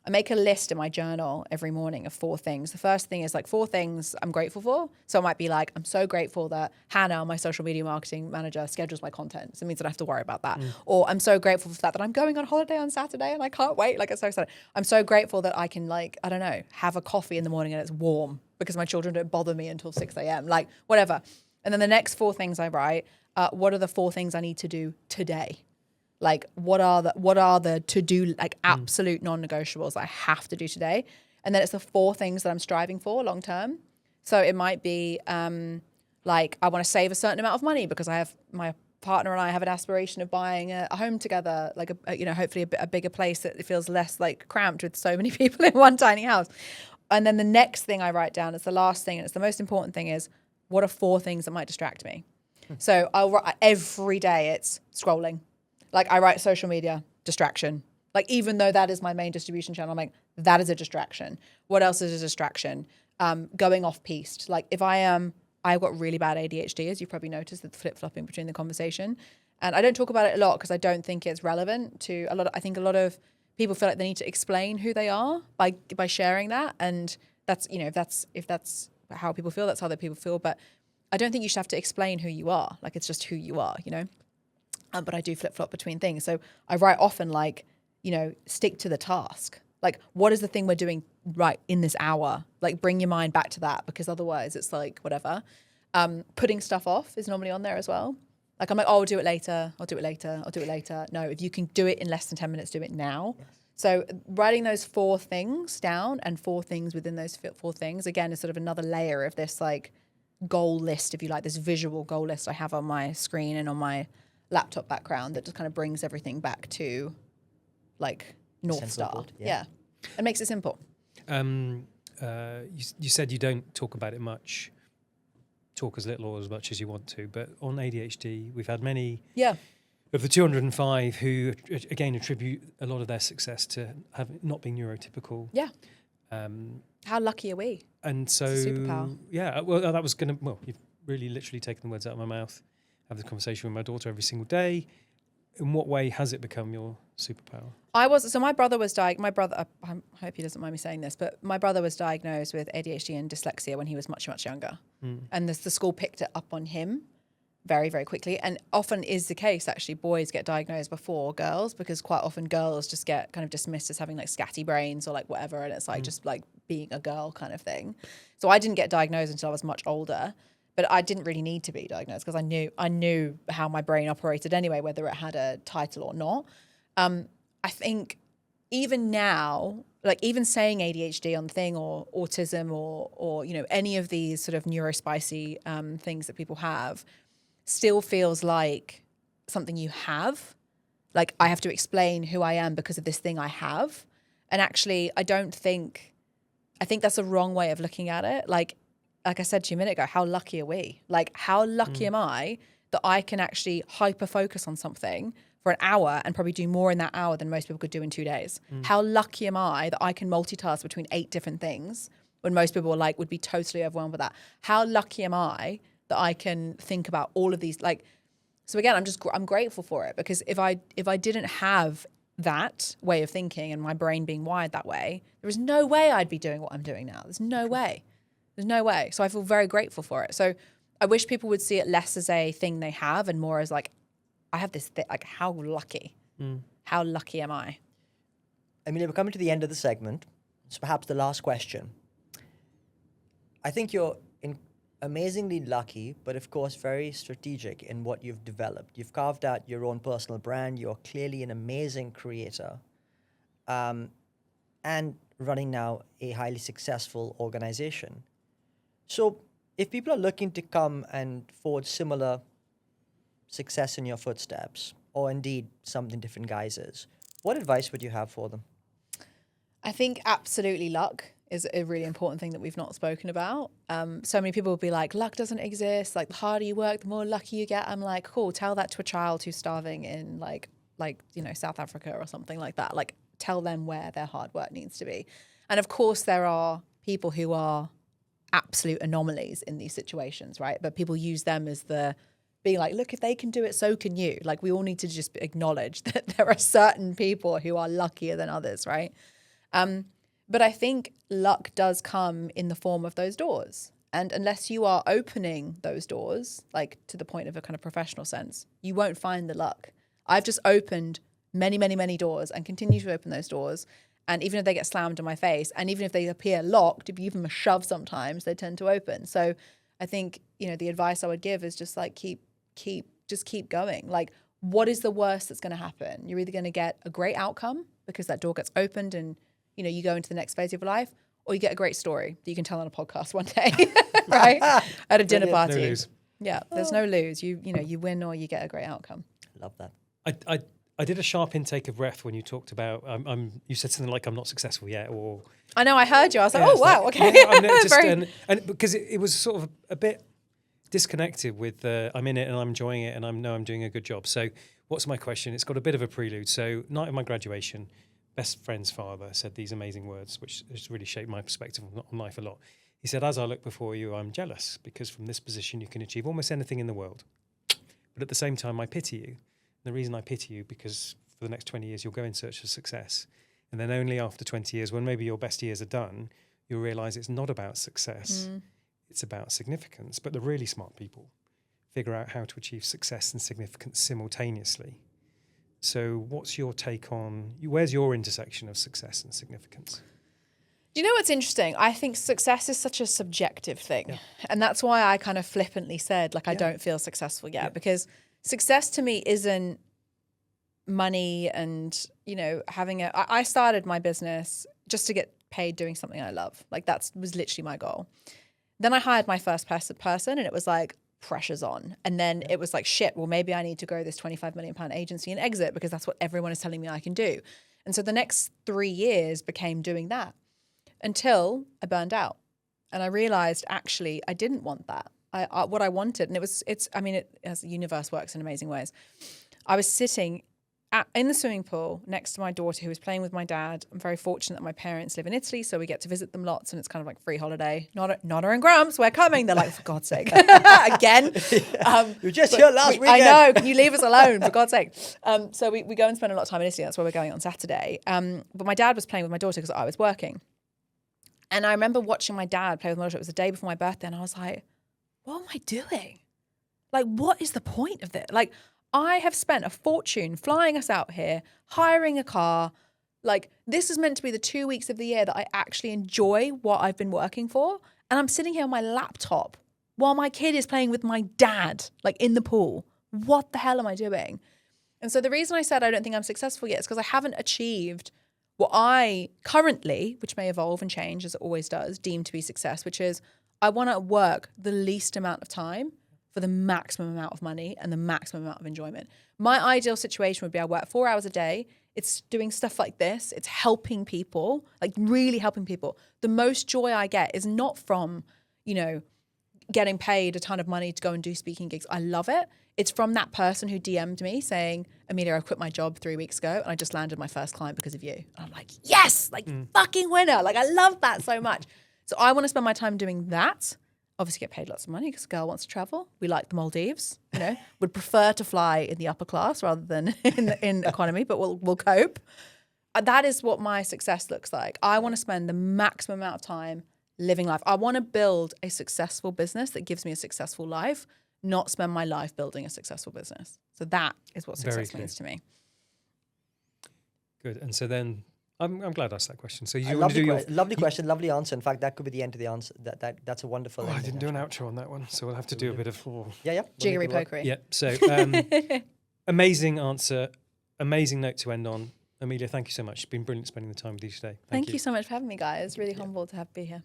I make a list in my journal every morning of 4 things. The first thing is like 4 things I'm grateful for. So I might be like, I'm so grateful that Hannah, my social media marketing manager, schedules my content. So it means I don't have to worry about that. Or I'm so grateful for that I'm going on holiday on Saturday and I can't wait. Like, I'm so excited. I'm so grateful that I can, like, I don't know, have a coffee in the morning and it's warm because my children don't bother me until 6 a.m. Like, whatever. And then the next 4 things I write, what are the 4 things I need to do today? Like, what are the to-do, like, absolute non-negotiables I have to do today? And then it's the 4 things that I'm striving for long term. So it might be like, I want to save a certain amount of money because I have, my partner and I have an aspiration of buying a home together, like hopefully a bigger place that it feels less like cramped with so many people in one tiny house. And then the next thing I write down is the last thing, and it's the most important thing, is what are 4 things that might distract me? So I'll write every day. It's scrolling. Like, I write social media, distraction. Like, even though that is my main distribution channel, I'm like, that is a distraction. What else is a distraction? Going off piste. Like, if I am I've got really bad ADHD, as you've probably noticed, the flip-flopping between the conversation. And I don't talk about it a lot because I don't think it's relevant to a lot of, I think a lot of people feel like they need to explain who they are by sharing that. And that's, you know, if that's how people feel, that's how other people feel. But I don't think you should have to explain who you are. Like, it's just who you are, you know? But I do flip-flop between things. So I write often like, you know, stick to the task. Like, what is the thing we're doing right in this hour? Like, bring your mind back to that, because otherwise it's like, whatever. Putting stuff off is normally on there as well. Like, I'm like, oh, I'll do it later. I'll do it later. I'll do it later. No, if you can do it in less than 10 minutes, do it now. Yes. So writing those 4 things down and 4 things within those 4 things, again, is sort of another layer of this like goal list, if you like, this visual goal list I have on my screen and on my laptop background that just kind of brings everything back to like North Star. Yeah. It makes it simple. You said you don't talk about it much, talk as little or as much as you want to, but on ADHD, we've had many of the 205 who, again, attribute a lot of their success to not being neurotypical. Yeah. How lucky are we? And so, it's a superpower. Yeah, well, you've really literally taken the words out of my mouth. I have this conversation with my daughter every single day. In what way has it become your superpower? My brother was diagnosed, I hope he doesn't mind me saying this, but my brother was diagnosed with ADHD and dyslexia when he was much, much younger. And the school picked it up on him very, very quickly. And often is the case, actually, boys get diagnosed before girls, because quite often girls just get kind of dismissed as having like scatty brains or like whatever. And it's like just like being a girl kind of thing. So I didn't get diagnosed until I was much older. But I didn't really need to be diagnosed because I knew how my brain operated anyway, whether it had a title or not. I think even now, like even saying ADHD on the thing or autism or you know, any of these sort of neurospicy things that people have still feels like something you have. Like, I have to explain who I am because of this thing I have. And actually, I think that's a wrong way of looking at it. Like I said to you a minute ago, how lucky are we? Like, how lucky am I that I can actually hyper-focus on something for an hour and probably do more in that hour than most people could do in 2 days? How lucky am I that I can multitask between 8 different things when most people would be totally overwhelmed with that? How lucky am I that I can think about all of these? Like, so again, I'm grateful for it, because if I didn't have that way of thinking and my brain being wired that way, there is no way I'd be doing what I'm doing now. There's no way. There's no way. So I feel very grateful for it. So I wish people would see it less as a thing they have and more as like, I have this thing, like, how lucky? How lucky am I? Amelia, we're coming to the end of the segment. It's perhaps the last question. I think you're amazingly lucky, but of course very strategic in what you've developed. You've carved out your own personal brand. You're clearly an amazing creator. And running now a highly successful organization. So if people are looking to come and forge similar success in your footsteps, or indeed something different guises, what advice would you have for them? I think absolutely luck is a really important thing that we've not spoken about. So many people will be like, luck doesn't exist. Like, the harder you work, the more lucky you get. I'm like, cool, tell that to a child who's starving in like, you know, South Africa or something like that. Like, tell them where their hard work needs to be. And of course, there are people who are absolute anomalies in these situations, right? But people use them as being like, look, if they can do it, so can you. Like, we all need to just acknowledge that there are certain people who are luckier than others, right? But I think luck does come in the form of those doors. And unless you are opening those doors, like to the point of a kind of professional sense, you won't find the luck. I've just opened many, many, many doors and continue to open those doors. And even if they get slammed in my face, and even if they appear locked, if you give them a shove sometimes, they tend to open. So I think, you know, the advice I would give is just like, keep going. Like, what is the worst that's going to happen? You're either going to get a great outcome because that door gets opened and, you know, you go into the next phase of your life, or you get a great story that you can tell on a podcast one day, right? At a dinner party. No lose. Yeah, there's no lose. You know, you win or you get a great outcome. Love that. I did a sharp intake of breath when you talked about, you said something like, I'm not successful yet, or... I know, I heard you. I was like, yeah, oh, wow, like, okay. Yeah, I know, just, and because it was sort of a bit disconnected with, I'm in it and I'm enjoying it and I know I'm doing a good job. So what's my question? It's got a bit of a prelude. So night of my graduation, best friend's father said these amazing words, which has really shaped my perspective on life a lot. He said, as I look before you, I'm jealous because from this position you can achieve almost anything in the world. But at the same time, I pity you. And the reason I pity you because for the next 20 years, you'll go in search of success. And then only after 20 years, when maybe your best years are done, you'll realize it's not about success. It's about significance. But the really smart people figure out how to achieve success and significance simultaneously. So what's your take on, where's your intersection of success and significance? Do you know what's interesting? I think success is such a subjective thing. And that's why I kind of flippantly said, like, I don't feel successful yet. Because success to me isn't money and, you know, having a... I started my business just to get paid doing something I love. Like, that was literally my goal. Then I hired my first person and it was like, pressure's on. And then it was like, shit, well, maybe I need to grow this £25 million agency and exit because that's what everyone is telling me I can do. And so the next 3 years became doing that. Until I burned out, and I realized actually I didn't want that. What I wanted, and as the universe works in amazing ways. I was sitting in the swimming pool next to my daughter who was playing with my dad. I'm very fortunate that my parents live in Italy, so we get to visit them lots, and it's kind of like free holiday. Nonna and Grumps, we're coming. They're like, for God's sake, again. You were just here last weekend. I know. Can you leave us alone, for God's sake? So we go and spend a lot of time in Italy. That's where we're going on Saturday. But my dad was playing with my daughter because I was working. And I remember watching my dad play with my daughter. It was the day before my birthday. And I was like, what am I doing? Like, what is the point of this? Like, I have spent a fortune flying us out here, hiring a car. Like, this is meant to be the 2 weeks of the year that I actually enjoy what I've been working for. And I'm sitting here on my laptop while my kid is playing with my dad, like in the pool. What the hell am I doing? And so the reason I said I don't think I'm successful yet is because I haven't achieved what I currently, which may evolve and change as it always does, deem to be success, which is I want to work the least amount of time for the maximum amount of money and the maximum amount of enjoyment. My ideal situation would be I work 4 hours a day. It's doing stuff like this. It's helping people, like really helping people. The most joy I get is not from, you know, getting paid a ton of money to go and do speaking gigs. I love it. It's from that person who DM'd me saying, Amelia, I quit my job 3 weeks ago and I just landed my first client because of you. And I'm like, yes, like fucking winner. Like, I love that so much. So I want to spend my time doing that. Obviously get paid lots of money because a girl wants to travel. We like the Maldives, you know, would prefer to fly in the upper class rather than in economy, but we'll cope. That is what my success looks like. I want to spend the maximum amount of time living life. I want to build a successful business that gives me a successful life, not spend my life building a successful business. So that is what success means to me. Good. And so then I'm glad I asked that question. So you want to do lovely question, lovely answer. In fact, that could be the end of the answer. That's a wonderful. I didn't do an outro on that one, so we'll have to do a bit of jiggery pokery. Yeah. So amazing answer, amazing note to end on. Amelia, thank you so much. It's been brilliant spending the time with you today. Thank you so much for having me, guys. Really humbled to be here.